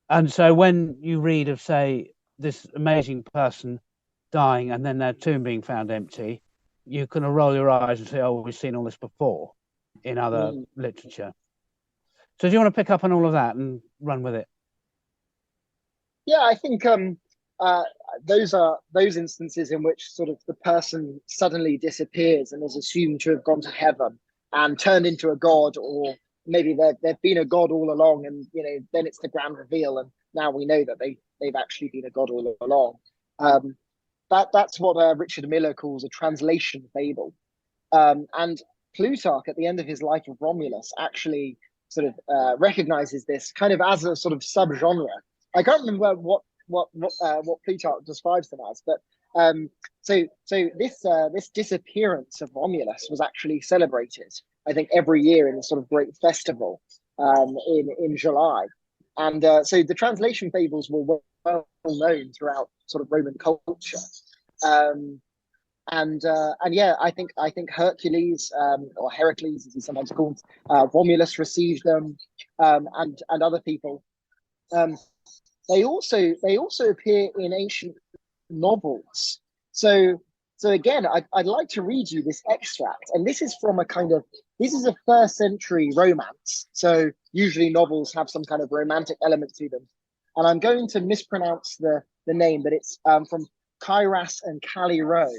And so when you read of, say, this amazing person dying and then their tomb being found empty, you can roll your eyes and say, oh, we've seen all this before in other literature. So do you want to pick up on all of that and run with it? Yeah, I think those are those instances in which sort of the person suddenly disappears and is assumed to have gone to heaven and turned into a god, or maybe they've been a god all along, and then it's the grand reveal, and now we know that they've actually been a god all along. That's what Richard Miller calls a translation fable, and Plutarch at the end of his Life of Romulus actually sort of recognizes this kind of as a sort of subgenre. I can't remember what Plutarch describes them as, but so this disappearance of Romulus was actually celebrated, I think, every year in a sort of great festival in July, and so the translation fables were well known throughout sort of Roman culture, and yeah, I think Hercules, or Heracles as he's sometimes called, Romulus received them, and other people. They also appear in ancient novels. So again, I'd like to read you this extract, and this is from a 1st century romance. So usually novels have some kind of romantic element to them, and I'm going to mispronounce the name, but it's from Crass and Caliro.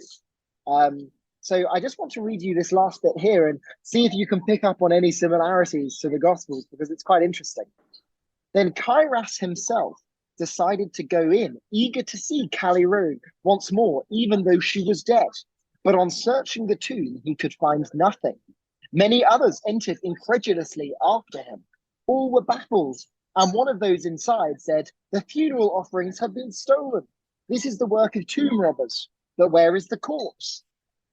So I just want to read you this last bit here and see if you can pick up on any similarities to the Gospels, because it's quite interesting. Then Crass himself decided to go in, eager to see Caliro once more, even though she was dead. But on searching the tomb, he could find nothing. Many others entered incredulously after him. All were baffled, and one of those inside said, "The funeral offerings have been stolen. This is the work of tomb robbers. But where is the corpse?"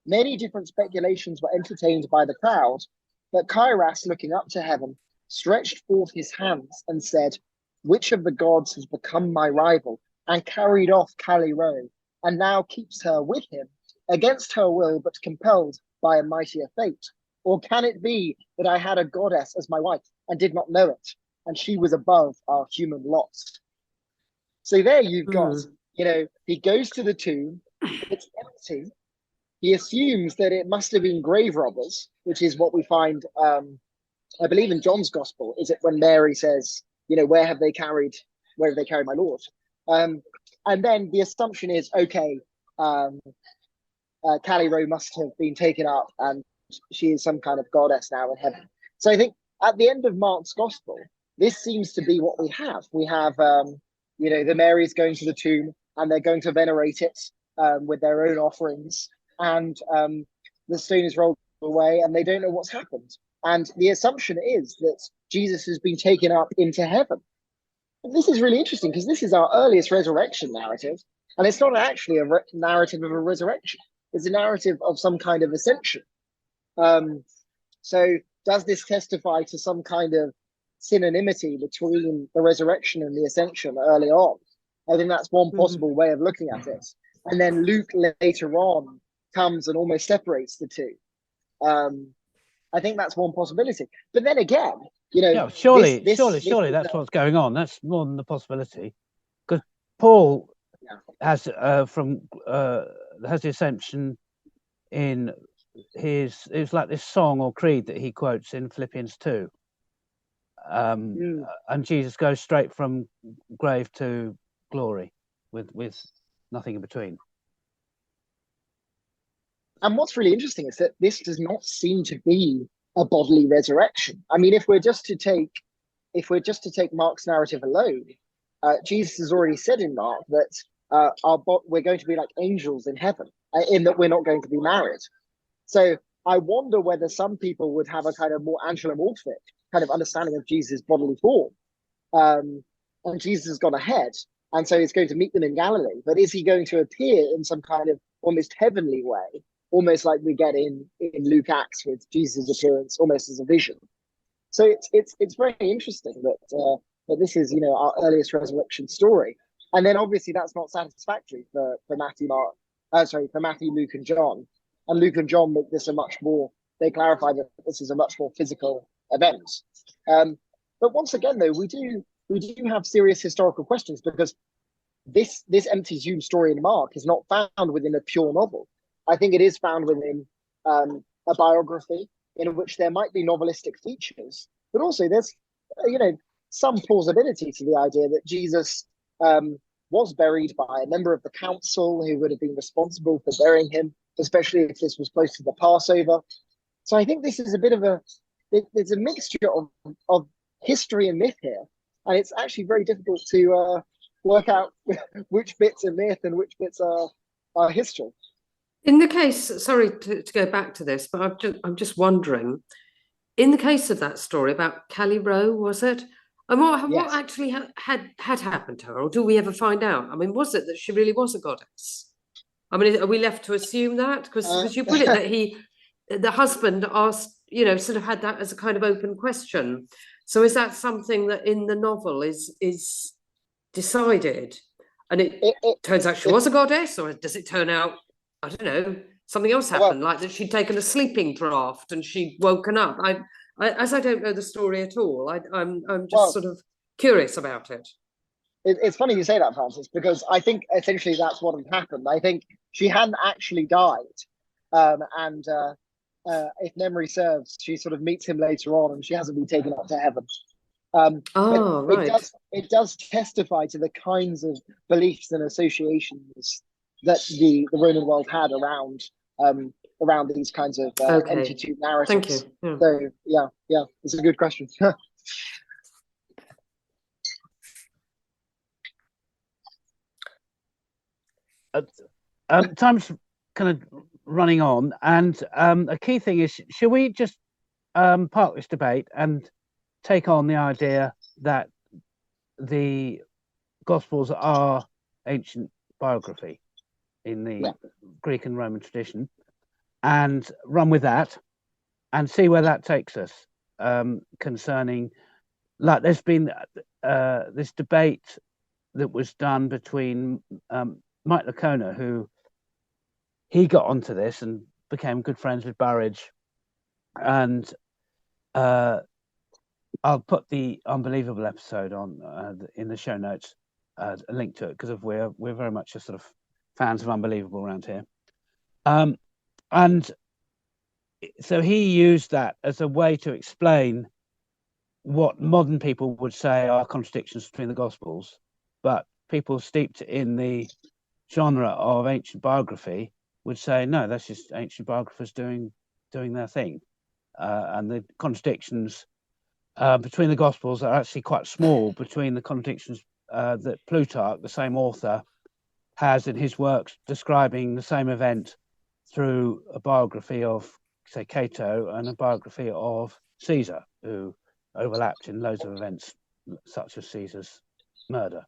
Many different speculations were entertained by the crowd, but Crass, looking up to heaven, stretched forth his hands and said, "Which of the gods has become my rival and carried off Caliro, and now keeps her with him, against her will but compelled by a mightier fate? Or can it be that I had a goddess as my wife and did not know it, and she was above our human lot?" So there you've got, he goes to the tomb, it's empty. He assumes that it must have been grave robbers, which is what we find, I believe in John's Gospel, is it when Mary says, where have they carried my Lord? And then the assumption is, okay, Caliro must have been taken up and she is some kind of goddess now in heaven. So I think at the end of Mark's Gospel, this seems to be what we have. We have, the Marys going to the tomb and they're going to venerate it with their own offerings. And the stone is rolled away and they don't know what's happened. And the assumption is that Jesus has been taken up into heaven. And this is really interesting because this is our earliest resurrection narrative. And it's not actually a narrative of a resurrection. It's a narrative of some kind of ascension. So does this testify to some kind of synonymity between the resurrection and the ascension early on? I think that's one possible way of looking at it. And then Luke later on comes and almost separates the two. I think that's one possibility. But then again, surely that's what's going on. That's more than the possibility, because Paul has the ascension in it's like this song or creed that he quotes in Philippians 2. And Jesus goes straight from grave to glory with nothing in between. And what's really interesting is that this does not seem to be a bodily resurrection. I mean, if we're just to take Mark's narrative alone, Jesus has already said in Mark that we're going to be like angels in heaven, in that we're not going to be married. So I wonder whether some people would have a kind of more angelomorphic kind of understanding of Jesus' bodily form. and Jesus has gone ahead, and so he's going to meet them in Galilee. But is he going to appear in some kind of almost heavenly way, almost like we get in Luke Acts with Jesus' appearance, almost as a vision? So it's very interesting that this is, you know, our earliest resurrection story, and then obviously that's not satisfactory for Matthew, Luke, and John. And Luke and John make this a much more. They clarify that this is a much more physical event. But once again, though, we do have serious historical questions, because this empty tomb story in Mark is not found within a pure novel. I think it is found within a biography in which there might be novelistic features, but also there's, you know, some plausibility to the idea that Jesus was buried by a member of the council who would have been responsible for burying him, especially if this was close to the Passover. So I think this is a bit of there's a mixture of history and myth here, and it's actually very difficult to work out which bits are myth and which bits are history. In the case, sorry to go back to this, but I'm just wondering, in the case of that story about Callie Rowe, was it? And what actually had happened to her, or do we ever find out? I mean, was it that she really was a goddess? I mean, are we left to assume that? Because you put it that the husband asked, you know, sort of had that as a kind of open question. So is that something that in the novel is decided, and it turns out she was a goddess, or does it turn out, I don't know, something else happened, like that she'd taken a sleeping draught and she'd woken up? As I don't know the story at all, I'm just sort of curious about it. It's funny you say that, Francis, because I think essentially that's what had happened. I think she hadn't actually died, and if memory serves, she sort of meets him later on, and she hasn't been taken up to heaven. Right. It does testify to the kinds of beliefs and associations that the Roman world had around these kinds of empty tomb narratives. Thank you. So yeah, it's a good question. Time's kind of running on, and a key thing is, should we just park this debate and take on the idea that the Gospels are ancient biography in the Greek and Roman tradition, and run with that and see where that takes us, concerning, like, there's been this debate that was done between Mike Licona, who he got onto this and became good friends with Burridge, and I'll put the Unbelievable episode on in the show notes, a link to it, because we're very much a sort of fans of Unbelievable around here. And so he used that as a way to explain what modern people would say are contradictions between the Gospels, but people steeped in the genre of ancient biography would say, no, that's just ancient biographers doing their thing. And the contradictions between the Gospels are actually quite small, between the contradictions that Plutarch, the same author, has in his works describing the same event through a biography of, say, Cato and a biography of Caesar, who overlapped in loads of events, such as Caesar's murder.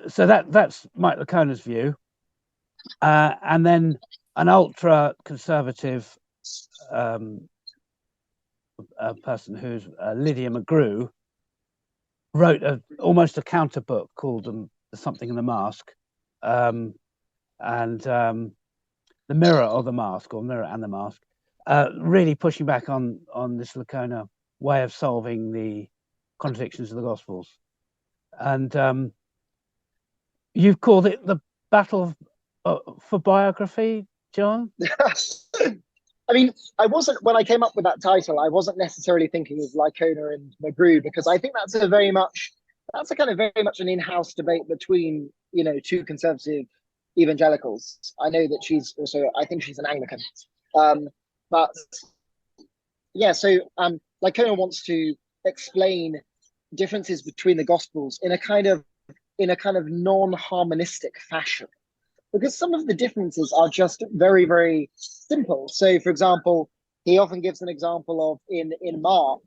So that's Mike Licona's view. And then an ultra-conservative person who's Lydia McGrew wrote almost a counter book called Something in the Mask, and The Mirror of the Mask, or Mirror and the Mask, really pushing back on this Licona way of solving the contradictions of the Gospels. And you've called it the battle for biography, John? I mean, when I came up with that title, I wasn't necessarily thinking of Licona and McGrew, because I think that's a very much an in-house debate between, you know, two conservative evangelicals. I know that I think she's an Anglican. But yeah, so Licona wants to explain differences between the Gospels in a kind of non-harmonistic fashion, because some of the differences are just very, very simple. So, for example, he often gives an example of in Mark,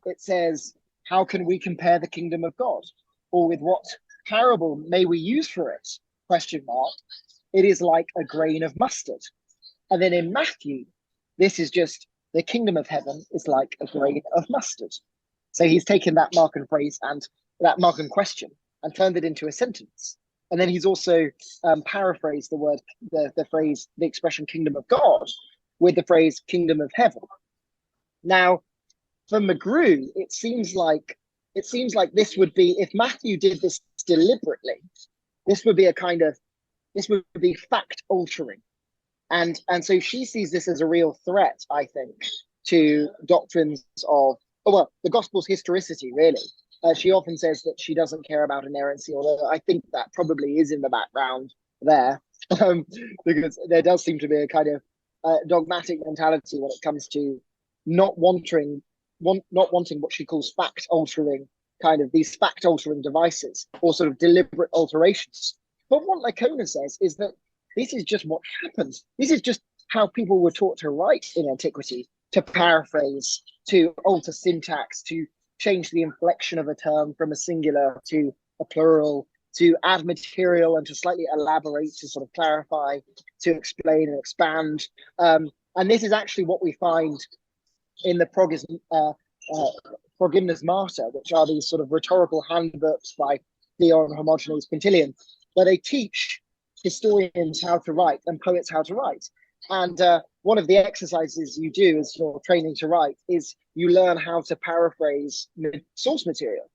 it says how can we compare the kingdom of God? Or with what parable may we use for it? Question mark. It is like a grain of mustard. And then in Matthew, this is just the kingdom of heaven is like a grain of mustard. So he's taken that Markan phrase and that Markan question and turned it into a sentence. And then he's also paraphrased the phrase, the expression kingdom of God with the phrase kingdom of heaven. Now, for McGrew, it seems like this would be, if Matthew did this deliberately, this would be fact altering. And so she sees this as a real threat, I think, to doctrines of, the gospel's historicity, really. She often says that she doesn't care about inerrancy, although I think that probably is in the background there, because there does seem to be a kind of dogmatic mentality when it comes to not wanting what she calls fact altering, kind of these fact altering devices or sort of deliberate alterations. But what Licona says is that this is just what happens. This is just how people were taught to write in antiquity, to paraphrase, to alter syntax, to change the inflection of a term from a singular to a plural, to add material and to slightly elaborate, to sort of clarify, to explain and expand. And this is actually what we find in the Progymnasmata, which are these sort of rhetorical handbooks by Theon, Hermogenes, Quintilian, where they teach historians how to write and poets how to write. And one of the exercises you do as you're training to write is you learn how to paraphrase source material.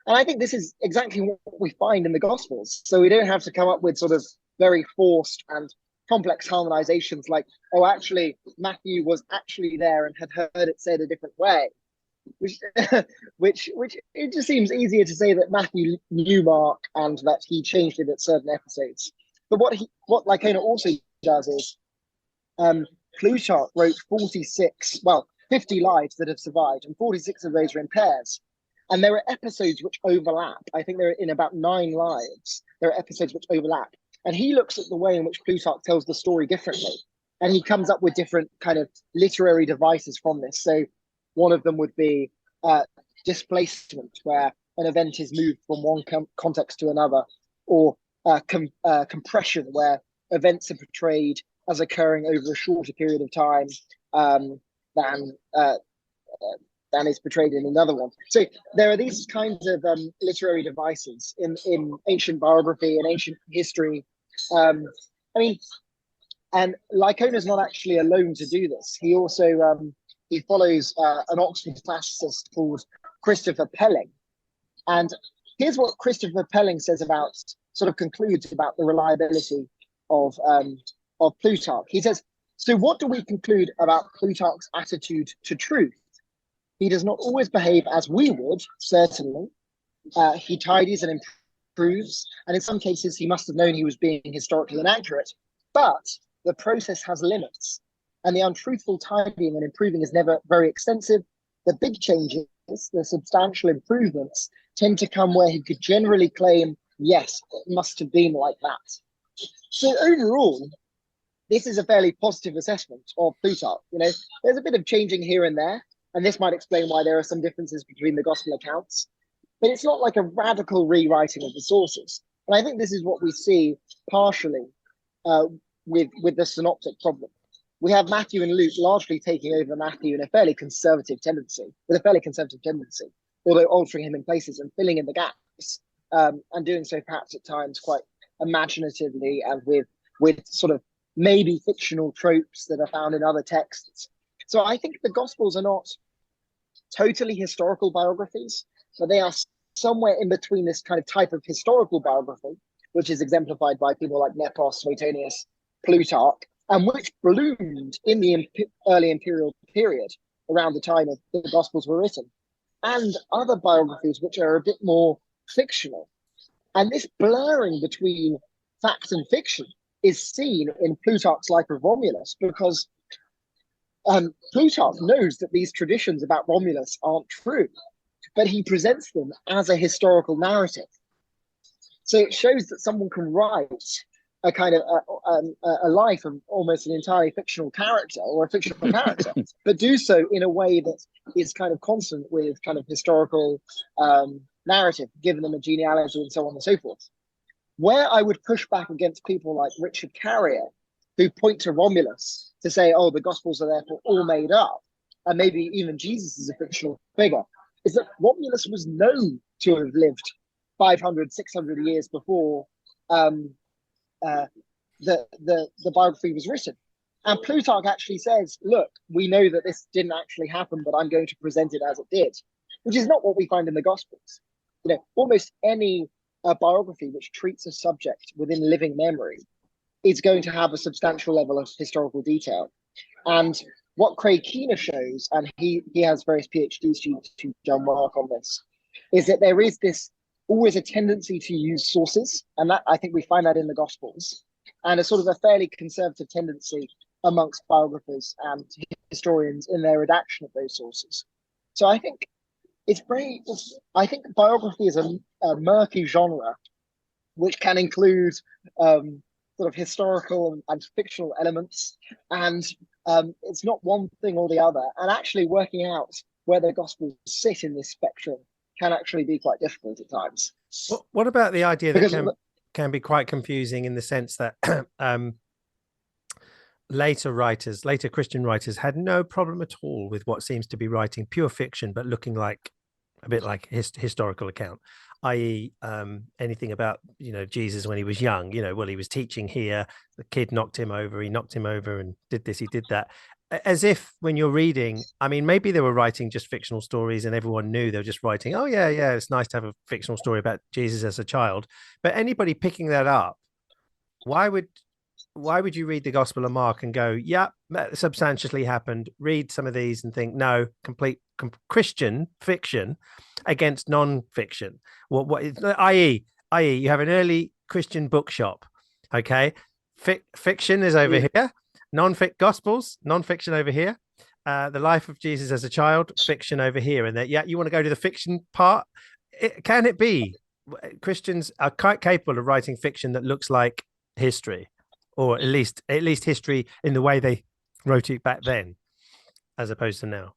And I think this is exactly what we find in the Gospels. So we don't have to come up with sort of very forced and complex harmonizations like, oh, actually, Matthew was actually there and had heard it said a different way. Which it just seems easier to say that Matthew knew Mark and that he changed it at certain episodes. But what Licona also does is Plutarch wrote 50 lives that have survived, and 46 of those are in pairs. And there are episodes which overlap. I think there are in about 9 lives. There are episodes which overlap. And he looks at the way in which Plutarch tells the story differently. And he comes up with different kind of literary devices from this. So one of them would be displacement, where an event is moved from one context to another, or compression, where events are portrayed as occurring over a shorter period of time than is portrayed in another one. So there are these kinds of literary devices in ancient biography and ancient history. And Licona is not actually alone to do this. He also he follows an Oxford classicist called Christopher Pelling. And here's what Christopher Pelling says about, sort of concludes about the reliability of Plutarch. He says, so what do we conclude about Plutarch's attitude to truth? He does not always behave as we would, certainly. He tidies and improves, and in some cases he must have known he was being historically inaccurate. But the process has limits, and the untruthful tidying and improving is never very extensive. The big changes, the substantial improvements, tend to come where he could generally claim, yes, it must have been like that. So overall, this is a fairly positive assessment of Plutarch. You know, there's a bit of changing here and there, and this might explain why there are some differences between the gospel accounts, but it's not like a radical rewriting of the sources. And I think this is what we see partially with the synoptic problem. We have Matthew and Luke largely taking over Matthew in a fairly conservative tendency, although altering him in places and filling in the gaps, and doing so perhaps at times quite imaginatively and with sort of maybe fictional tropes that are found in other texts. So I think the Gospels are not totally historical biographies, but they are somewhere in between this kind of type of historical biography, which is exemplified by people like Nepos, Suetonius, Plutarch, and which bloomed in the early imperial period around the time of the Gospels were written, and other biographies which are a bit more fictional. And this blurring between fact and fiction is seen in Plutarch's Life of Romulus, because Plutarch knows that these traditions about Romulus aren't true, but he presents them as a historical narrative. So it shows that someone can write a kind of a life of almost an entirely fictional character or a fictional character, but do so in a way that is kind of consonant with kind of historical narrative, given them a genealogy and so on and so forth. Where I would push back against people like Richard Carrier, who point to Romulus to say, oh, the Gospels are therefore all made up, and maybe even Jesus is a fictional figure, is that Romulus was known to have lived 500, 600 years before the biography was written. And Plutarch actually says, look, we know that this didn't actually happen, but I'm going to present it as it did, which is not what we find in the Gospels. You know, almost any biography which treats a subject within living memory is going to have a substantial level of historical detail. And what Craig Keener shows, and he has various PhD students who've done work on this, is that there is this always a tendency to use sources, and that I think we find that in the Gospels, and a sort of a fairly conservative tendency amongst biographers and historians in their redaction of those sources. So I think I think biography is a murky genre, which can include sort of historical and fictional elements, and it's not one thing or the other. And actually working out where the Gospels sit in this spectrum can actually be quite difficult at times. What about the idea that can be quite confusing in the sense that later Christian writers had no problem at all with what seems to be writing pure fiction, but looking like a bit like historical account, i.e. anything about, you know, Jesus when he was young, you know, well, he was teaching here, the kid knocked him over, he knocked him over and did this, he did that. As if when you're reading, I mean, maybe they were writing just fictional stories and everyone knew they were just writing, oh yeah, it's nice to have a fictional story about Jesus as a child. But anybody picking that up, why would you read the Gospel of Mark and go, yeah, that substantially happened, read some of these and think, no, complete Christian fiction against non-fiction? I.e., you have an early Christian bookshop, okay? Fiction is over here, Gospels, non-fiction over here. The life of Jesus as a child, fiction over here. And that, yeah, you want to go to the fiction part? Can it be Christians are quite capable of writing fiction that looks like history, or at least history in the way they wrote it back then, as opposed to now?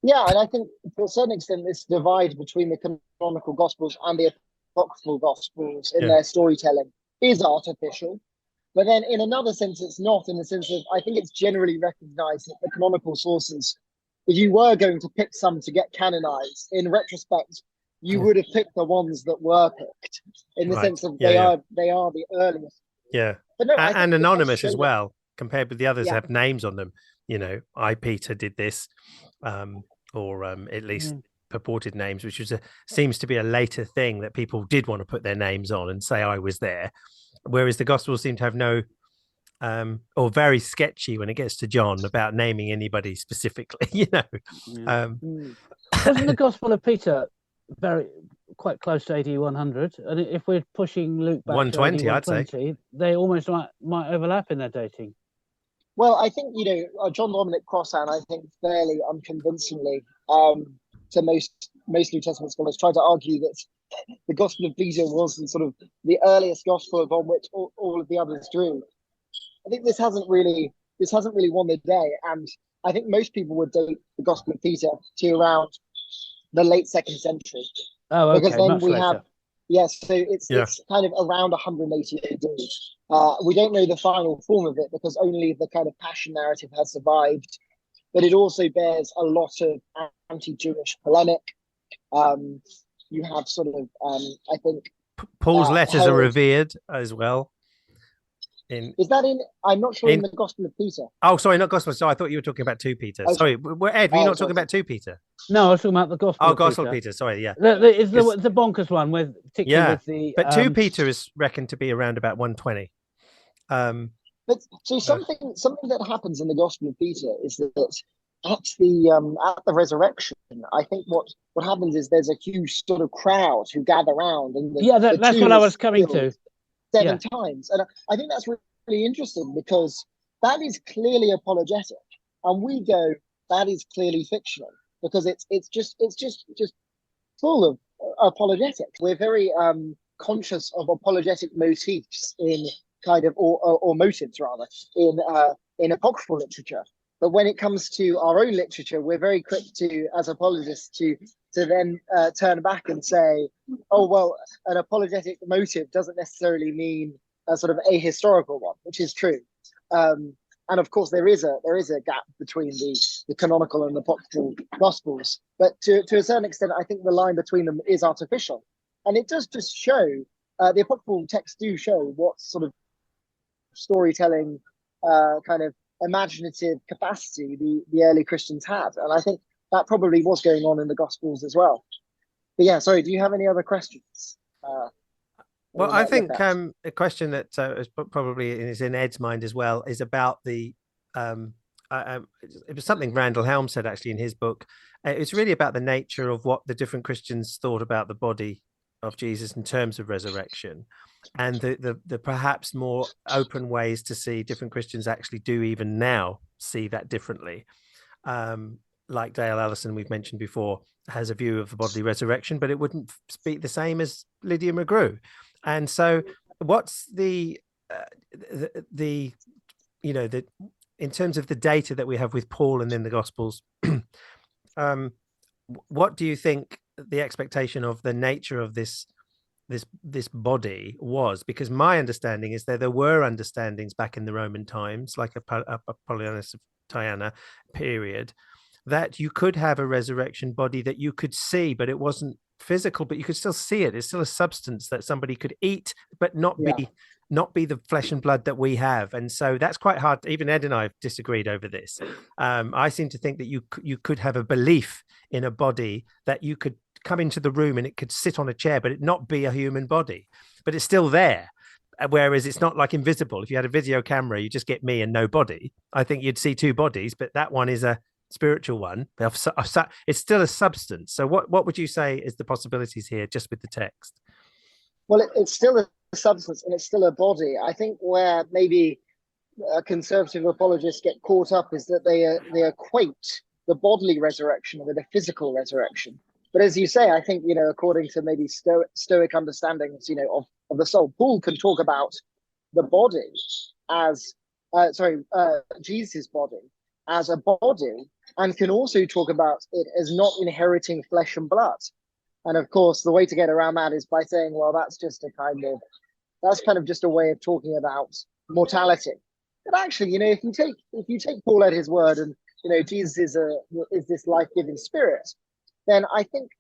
Yeah, and I think to a certain extent, this divide between the canonical Gospels and the apocryphal Gospels in their storytelling is artificial. But then in another sense, it's not, in the sense of, I think it's generally recognized that the canonical sources, if you were going to pick some to get canonized, in retrospect, you would have picked the ones that were picked, in the sense of they are the earliest. Yeah. But no, and anonymous as well, compared with the others have names on them. You know, I, Peter, did this, or at least purported names, which seems to be a later thing that people did want to put their names on and say I was there. Whereas the Gospels seem to have no, or very sketchy when it gets to John about naming anybody specifically, you know. Wasn't the Gospel of Peter quite close to AD 100? And if we're pushing Luke back 120, to AD 120, I'd say they almost might overlap in their dating. Well, I think, you know, John Dominic Crossan, I think fairly unconvincingly, to most New Testament scholars, tried to argue that the Gospel of Peter was sort of the earliest gospel upon which all of the others drew. I think this hasn't really won the day, and I think most people would date the Gospel of Peter to around the late 2nd century. Oh, okay. Because then much we later. have, so it's kind of around 180 AD. We don't know the final form of it because only the kind of passion narrative has survived, but it also bears a lot of anti-Jewish polemic. You have sort of, I think, Paul's letters are revered as well. Is that in? I'm not sure in the Gospel of Peter. Oh, sorry, not Gospel. So I thought you were talking about 2 Peter. Sorry, Ed, were you not talking about 2 Peter? No, I was talking about the Gospel. Oh, Gospel of Peter. Sorry, yeah. It's the bonkers one with particularly with the. But 2 Peter is reckoned to be around about 120. But so something that happens in the Gospel of Peter is that at the resurrection, I think what happens is there's a huge sort of crowd who gather around, and that's what I was coming to. 7 times, and I think that's really interesting because that is clearly apologetic, and we go that is clearly fictional because it's just full of apologetics. We're very conscious of apologetic motifs in kind of, or motives rather, in apocryphal literature. But when it comes to our own literature, we're very quick to, as apologists, to then turn back and say, oh, well, an apologetic motive doesn't necessarily mean a sort of ahistorical one, which is true. And of course, there is a gap between the canonical and apocryphal Gospels. But to a certain extent, I think the line between them is artificial. And it does just show, the apocryphal texts do show what sort of storytelling kind of imaginative capacity the early Christians had. And I think that probably was going on in the Gospels as well. But yeah, sorry, do you have any other questions? Well, I think a question that is probably is in Ed's mind as well is about the, it was something Randall Helm said actually in his book. It's really about the nature of what the different Christians thought about the body of Jesus in terms of resurrection, and the perhaps more open ways to see different Christians actually do even now see that differently. Like Dale Allison, we've mentioned before, has a view of the bodily resurrection, but it wouldn't speak the same as Lydia McGrew. And so what's the you know, the in terms of the data that we have with Paul and in the Gospels, what do you think the expectation of the nature of this body was? Because my understanding is that there were understandings back in the Roman times, like Apollonius of Tyana period, that you could have a resurrection body that you could see, but it wasn't physical, but you could still see it. It's still a substance that somebody could eat, but not be the flesh and blood that we have. And so that's quite hard. Even Ed and I have disagreed over this. I seem to think that you could have a belief in a body that you could come into the room and it could sit on a chair, but it not be a human body, but it's still there. Whereas it's not like invisible. If you had a video camera, you just get me and no body. I think you'd see two bodies, but that one is a spiritual one. It's still a substance. So what would you say is the possibilities here just with the text? Well, it's still a substance and it's still a body. I think where maybe conservative apologists get caught up is that they equate the bodily resurrection with a physical resurrection. But as you say, I think, you know, according to maybe Stoic understandings, you know, of the soul, Paul can talk about the body as, Jesus' body as a body, and can also talk about it as not inheriting flesh and blood. And of course, the way to get around that is by saying, well, that's kind of just a way of talking about mortality. But actually, you know, if you take Paul at his word, and you know, Jesus is this life-giving spirit, then I think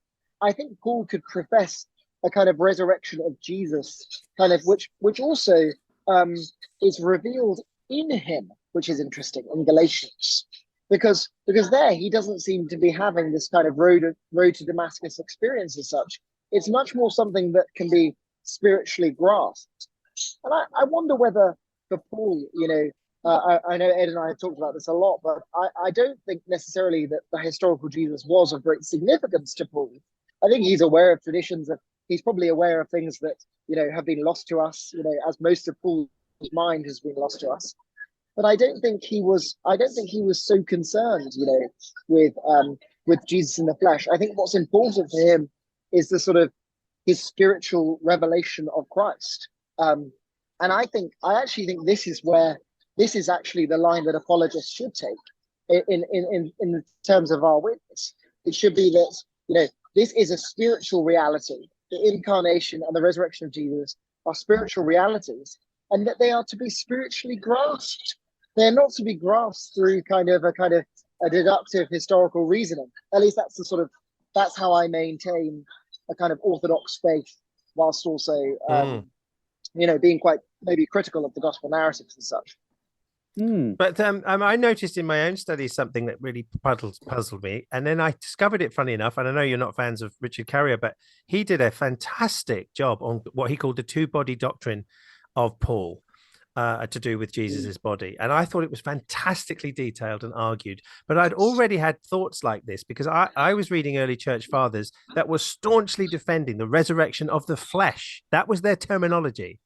Paul could profess a kind of resurrection of Jesus, kind of which also is revealed in him, which is interesting in Galatians, because there he doesn't seem to be having this kind of road to Damascus experience as such. It's much more something that can be spiritually grasped. And I wonder whether for Paul, you know, I know Ed and I have talked about this a lot, but I don't think necessarily that the historical Jesus was of great significance to Paul. I think he's aware of traditions, that he's probably aware of things that, you know, have been lost to us, you know, as most of Paul's mind has been lost to us. But I don't think he was so concerned, you know, with Jesus in the flesh. I think what's important for him is the sort of his spiritual revelation of Christ. And I actually think this is actually the line that apologists should take in terms of our witness. It should be that, you know, this is a spiritual reality. The incarnation and the resurrection of Jesus are spiritual realities, and that they are to be spiritually grasped. They're not to be grasped through kind of a deductive historical reasoning. At least that's how I maintain a kind of orthodox faith, whilst also you know, being quite maybe critical of the gospel narratives and such. But I noticed in my own studies something that really puzzled me, and then I discovered it, funny enough, and I know you're not fans of Richard Carrier, but he did a fantastic job on what he called the two-body doctrine of Paul, to do with Jesus's body. And I thought it was fantastically detailed and argued, but I'd already had thoughts like this because I was reading early church fathers that were staunchly defending the resurrection of the flesh. That was their terminology.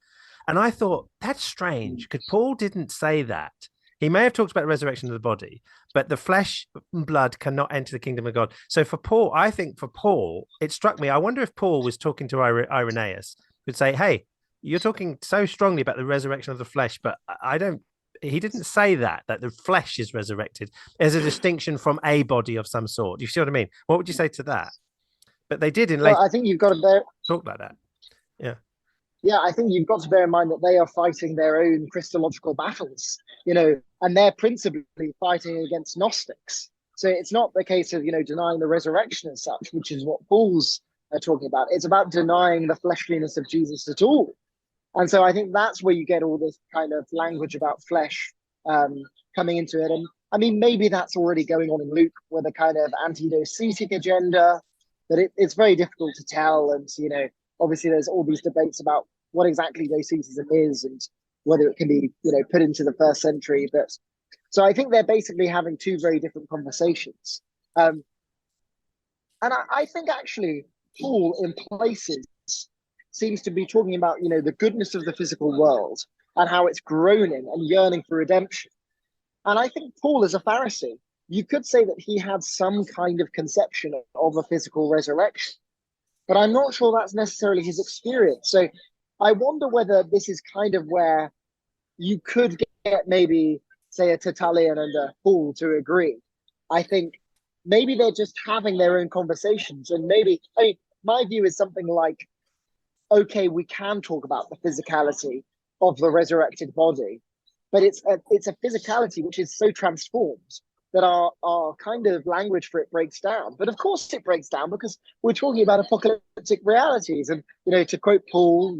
And I thought, that's strange, because Paul didn't say that. He may have talked about the resurrection of the body, but the flesh and blood cannot enter the kingdom of God. So for Paul, I think for Paul, it struck me, I wonder if Paul was talking to Irenaeus would say, hey, you're talking so strongly about the resurrection of the flesh, but I don't, he didn't say that the flesh is resurrected as a distinction from a body of some sort. You see what I mean? What would you say to that? But they did in later. Well, I think you've got to talk like that. Yeah. Yeah, I think you've got to bear in mind that they are fighting their own Christological battles, and they're principally fighting against Gnostics. So it's not the case of, denying the resurrection as such, which is what Paul's talking about. It's about denying the fleshliness of Jesus at all. And so I think that's where you get all this kind of language about flesh coming into it. And I mean, maybe that's already going on in Luke with a kind of anti-docetic agenda, that it's very difficult to tell. And, obviously there's all these debates about what exactly docetism is and whether it can be, put into the first century. But so I think they're basically having two very different conversations. And I think actually Paul in places seems to be talking about, the goodness of the physical world and how it's groaning and yearning for redemption. And I think Paul is a Pharisee. You could say that he had some kind of conception of a physical resurrection, but I'm not sure that's necessarily his experience. So I wonder whether this is kind of where you could get maybe, say, a Tertullian and a Paul to agree. I think maybe they're just having their own conversations. And maybe, my view is something like, okay, we can talk about the physicality of the resurrected body, but it's a physicality which is so transformed that our kind of language for it breaks down. But of course it breaks down because we're talking about apocalyptic realities. And, to quote Paul,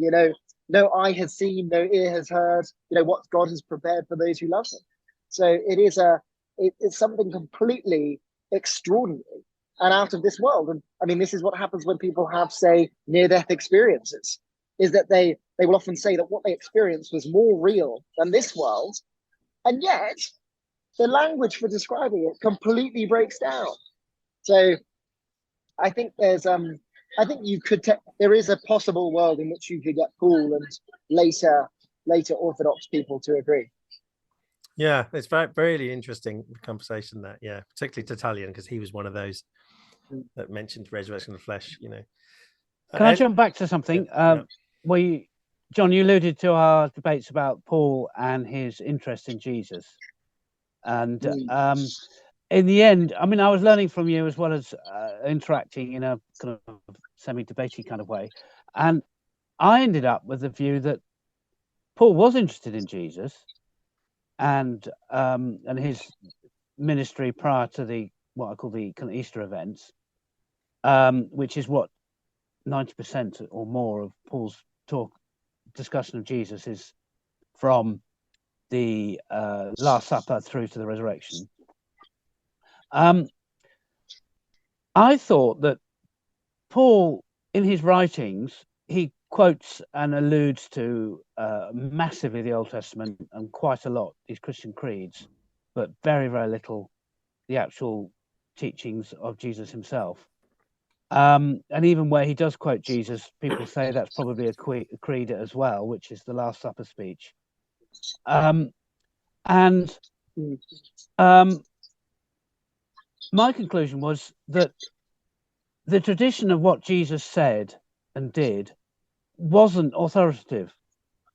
no eye has seen, no ear has heard, what God has prepared for those who love him. So it's something completely extraordinary and out of this world. And I mean, this is what happens when people have, say, near-death experiences, is that they will often say that what they experienced was more real than this world. And yet the language for describing it completely breaks down. So I think there is a possible world in which you could get Paul and later Orthodox people to agree. Yeah, it's very, very interesting conversation that, particularly Tertullian, because he was one of those that mentioned resurrection of the flesh, Can I jump back to something? John, you alluded to our debates about Paul and his interest in Jesus. And in the end, I mean, I was learning from you as well as interacting in a kind of semi-debatey kind of way. And I ended up with the view that Paul was interested in Jesus and his ministry prior to what I call the kind of Easter events, which is what 90% or more of Paul's discussion of Jesus is from the Last Supper through to the resurrection. I thought that Paul, in his writings, he quotes and alludes to massively the Old Testament and quite a lot these Christian creeds, but very, very little the actual teachings of Jesus himself. And even where he does quote Jesus, people say that's probably a creed as well, which is the Last Supper speech. My conclusion was that the tradition of what Jesus said and did wasn't authoritative.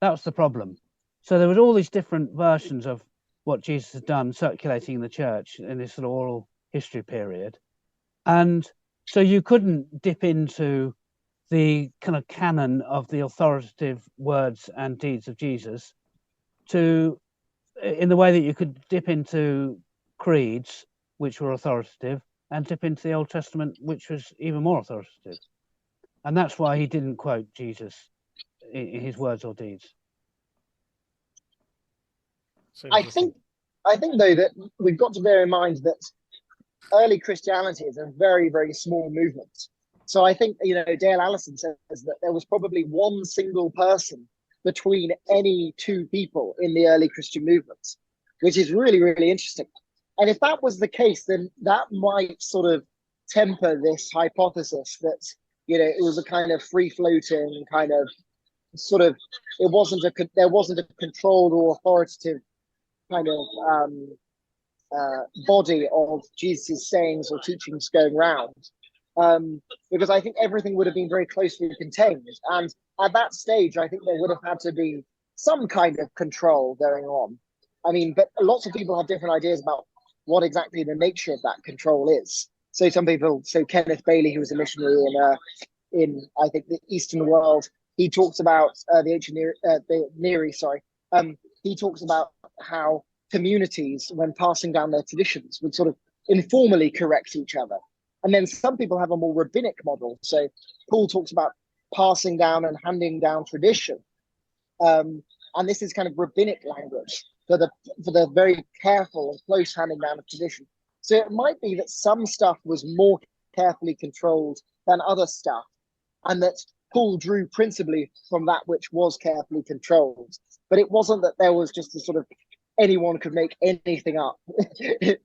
That was the problem. So there was all these different versions of what Jesus had done circulating in the church in this sort of oral history period. And so you couldn't dip into the kind of canon of the authoritative words and deeds of Jesus in the way that you could dip into creeds, which were authoritative, and dip into the Old Testament, which was even more authoritative. And that's why he didn't quote Jesus in his words or deeds. I think though that we've got to bear in mind that early Christianity is a very, very small movement. So I think, Dale Allison says that there was probably one single person between any two people in the early Christian movement, which is really, really interesting. And if that was the case, then that might sort of temper this hypothesis that, it was a kind of free-floating kind of sort of, there wasn't a controlled or authoritative kind of body of Jesus' sayings or teachings going round. because I think everything would have been very closely contained. And at that stage, I think there would have had to be some kind of control going on. I mean, but lots of people have different ideas about what exactly the nature of that control is. So some people, so Kenneth Bailey, who was a missionary in I think the Eastern world, he talks about the ancient Neary, sorry. He talks about how communities, when passing down their traditions, would sort of informally correct each other. And then some people have a more rabbinic model. So Paul talks about passing down and handing down tradition. And this is kind of rabbinic language for the very careful and close handing down of tradition. So it might be that some stuff was more carefully controlled than other stuff, and that Paul drew principally from that which was carefully controlled. But it wasn't that there was just a sort of anyone could make anything up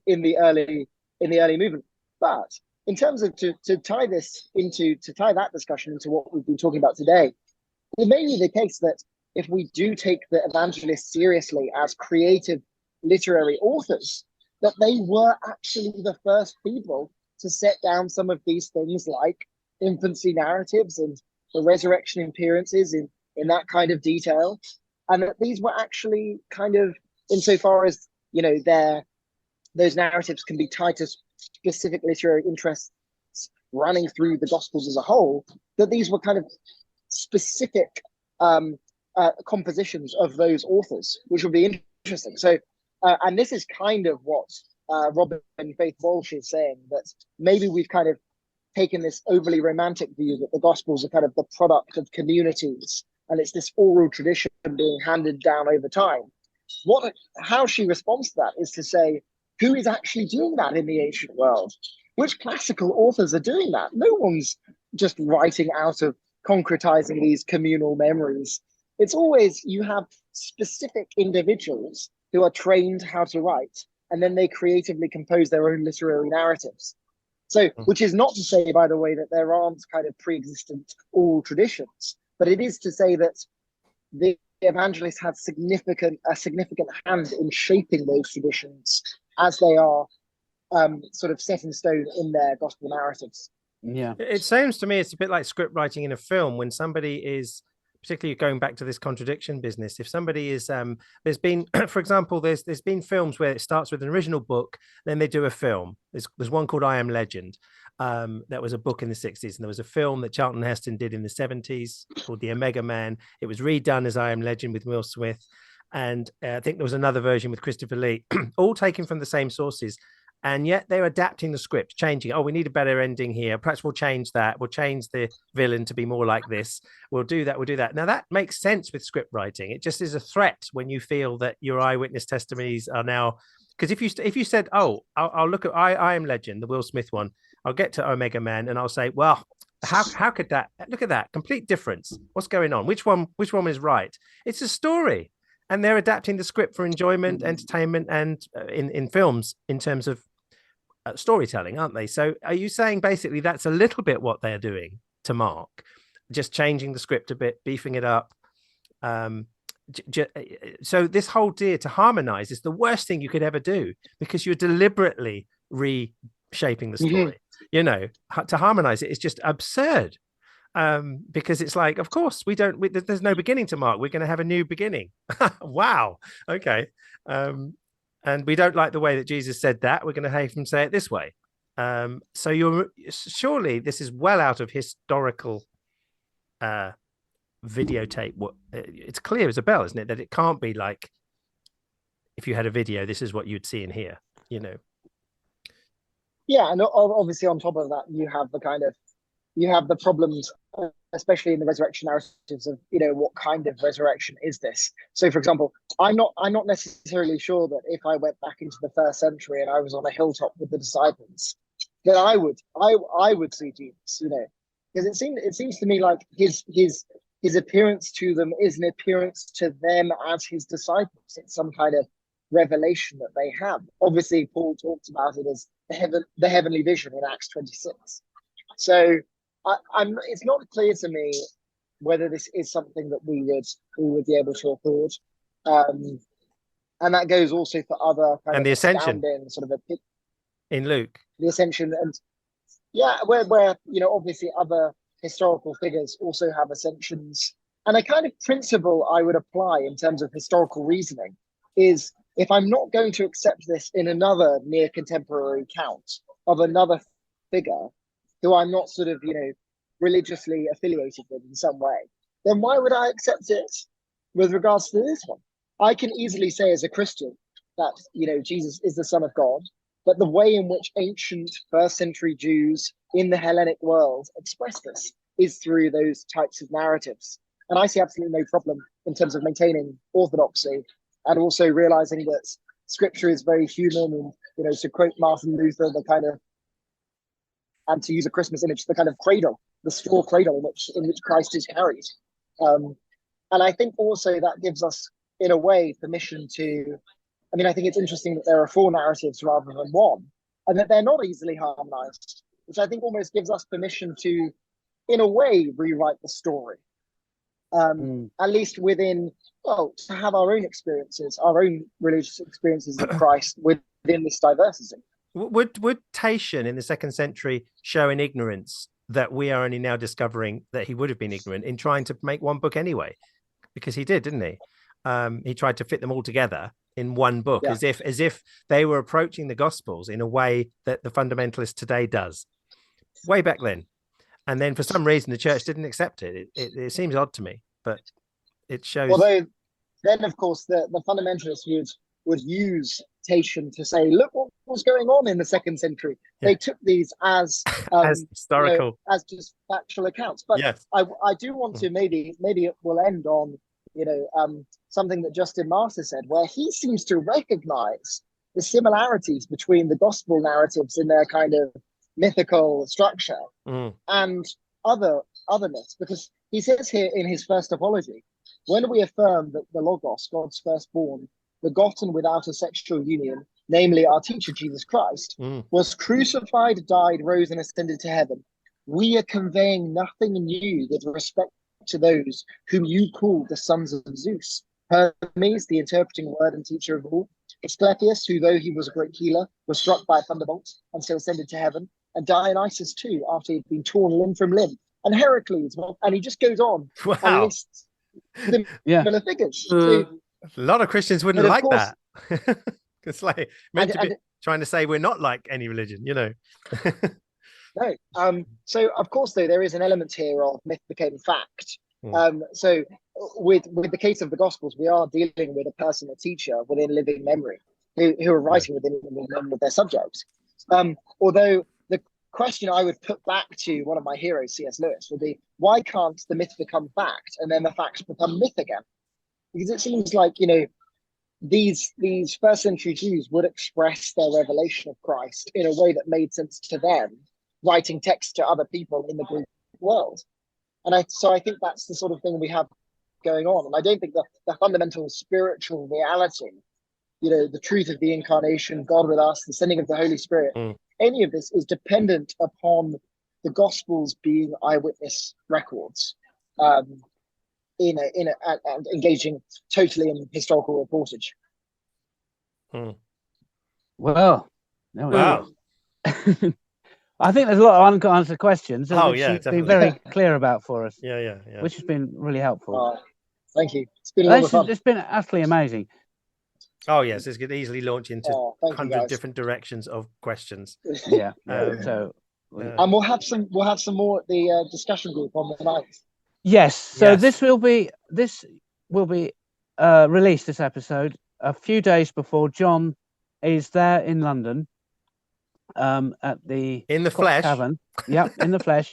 in the early movement. But in terms of to tie that discussion into what we've been talking about today, it may be the case that if we do take the evangelists seriously as creative literary authors, that they were actually the first people to set down some of these things like infancy narratives and the resurrection appearances in that kind of detail. And that these were actually kind of, insofar as, you know, those narratives can be tied to specific literary interests running through the Gospels as a whole, that these were kind of specific compositions of those authors, which would be interesting. So, and this is kind of what Robin Faith Walsh is saying, that maybe we've kind of taken this overly romantic view that the Gospels are kind of the product of communities, and it's this oral tradition being handed down over time. How she responds to that is to say, who is actually doing that in the ancient world? Which classical authors are doing that? No one's just writing out of concretizing these communal memories. It's always, you have specific individuals who are trained how to write, and then they creatively compose their own literary narratives. So, which is not to say, by the way, that there aren't kind of pre-existent oral traditions, but it is to say that the evangelists had a significant hand in shaping those traditions as they are sort of set in stone in their gospel narratives. Yeah, it seems to me it's a bit like script writing in a film. When somebody is, particularly going back to this contradiction business, if somebody is there's been, for example, there's been films where it starts with an original book, then they do a film. There's one called I Am Legend, that was a book in the 60s, and there was a film that Charlton Heston did in the 70s called The Omega Man. It was redone as I Am Legend with Will Smith, and I think there was another version with Christopher Lee, all taken from the same sources. And yet they're adapting the script, changing. Oh, we need a better ending here. Perhaps we'll change that. We'll change the villain to be more like this. We'll do that. We'll do that. Now, that makes sense with script writing. It just is a threat when you feel that your eyewitness testimonies are now... Because if you said, oh, I'll look at I Am Legend, the Will Smith one, I'll get to Omega Man and I'll say, well, how could that... Look at that. Complete difference. What's going on? Which one is right? It's a story. And they're adapting the script for enjoyment, entertainment, and in films in terms of storytelling, aren't they? So are you saying basically that's a little bit what they're doing to Mark, just changing the script a bit, beefing it up? So this whole idea to harmonize is the worst thing you could ever do, because you're deliberately reshaping the story. You know, to harmonize it is just absurd. Because it's like, of course, there's no beginning to Mark. We're going to have a new beginning. Wow. Okay. And we don't like the way that Jesus said that. We're going to have him say it this way. So surely this is well out of historical videotape. It's clear as a bell, isn't it, that it can't be like, if you had a video, this is what you'd see and hear, you know? Yeah, and obviously on top of that, you have the problems, especially in the resurrection narratives, of, you know, what kind of resurrection is this? So, for example, I'm not necessarily sure that if I went back into the first century and I was on a hilltop with the disciples, that I would see Jesus, you know, because it seems to me like his appearance to them is an appearance to them as his disciples. It's some kind of revelation that they have. Obviously, Paul talks about it as the heavenly vision in Acts 26. So it's not clear to me whether this is something that we would be able to afford, and that goes also for other kind and of the ascension sort of in Luke. The ascension, and where obviously other historical figures also have ascensions. And a kind of principle I would apply in terms of historical reasoning is, if I'm not going to accept this in another near contemporary account of another figure who I'm not sort of, religiously affiliated with in some way, then why would I accept it with regards to this one? I can easily say as a Christian that, Jesus is the Son of God, but the way in which ancient first century Jews in the Hellenic world express this is through those types of narratives. And I see absolutely no problem in terms of maintaining orthodoxy and also realizing that scripture is very human. And, to quote Martin Luther, and to use a Christmas image, the kind of cradle, the straw cradle in which Christ is carried. And I think also that gives us, in a way, permission to, I think it's interesting that there are 4 narratives rather than 1, and that they're not easily harmonized, which I think almost gives us permission to, in a way, rewrite the story. At least within, to have our own experiences, our own religious experiences of Christ within this diversity. Would Tatian in the 2nd century show an ignorance that we are only now discovering that he would have been ignorant in trying to make one book anyway? Because he did, didn't he? He tried to fit them all together in one book, as if they were approaching the Gospels in a way that the fundamentalist today does, way back then. And then for some reason the church didn't accept it. It seems odd to me, but it shows. Although then, of course, the fundamentalists would use Tatian to say, look what was going on in the 2nd century. They took these as historical, as just factual accounts. But I do want to maybe it will end on something that Justin Martyr said, where he seems to recognize the similarities between the gospel narratives in their kind of mythical structure and other myths, because he says here in his first apology, when we affirm that the Logos, God's firstborn, begotten without a sexual union, namely our teacher Jesus Christ, was crucified, died, rose, and ascended to heaven, we are conveying nothing new with respect to those whom you call the sons of Zeus. Hermes, the interpreting word and teacher of all, Asclepius, who though he was a great healer, was struck by a thunderbolt and so ascended to heaven, and Dionysus too, after he'd been torn limb from limb, and Heracles, and he just goes on and lists similar figures. So, a lot of Christians wouldn't like that. It's like meant to be trying to say we're not like any religion, No. So of course, though, there is an element here of myth became fact. So with the case of the Gospels, we are dealing with a person, a teacher within living memory, who are writing within living memory of their subjects. Although the question I would put back to one of my heroes, C.S. Lewis, would be, why can't the myth become fact and then the facts become myth again? Because it seems like, these first century Jews would express their revelation of Christ in a way that made sense to them, writing text to other people in the Greek world. And so I think that's the sort of thing we have going on. And I don't think the fundamental spiritual reality, the truth of the incarnation, God with us, the sending of the Holy Spirit, any of this is dependent upon the Gospels being eyewitness records, and engaging totally in historical reportage. Well, wow. I think there's a lot of unanswered questions. Which you've been very clear about for us. Yeah. Which has been really helpful. Thank you. It's been a lot of fun. It's been absolutely amazing. Oh yes, this could easily launch into 100 different directions of questions. Yeah. And we'll have some more at the discussion group on the 9th. Yes. So this will be released, this episode, a few days before John is there in London. At the flesh tavern. Yeah, in the flesh.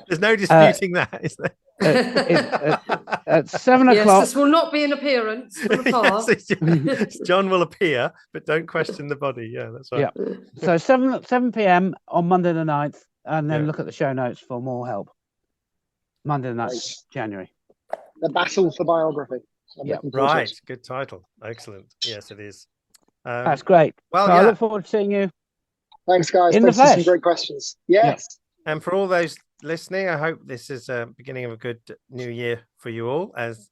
There's no disputing that, is there? At 7 o'clock. Yes, this will not be an appearance from afar. Yes, John will appear, but don't question the body. Yeah, that's right. Yeah. So 7 p.m. on Monday the 9th, and then look at the show notes for more help. Monday the 9th, January. The Battle for Biography. Right. Good title. Excellent. Yes, it is. That's great. Well, I look forward to seeing you. Thanks, guys. Thanks for some great questions. Yes. And for all those listening, I hope this is a beginning of a good new year for you all, as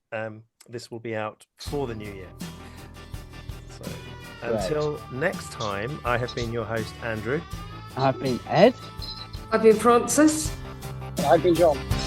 this will be out for the new year. So until next time, I have been your host, Andrew. I've been Ed. I've been Frances. And I've been John.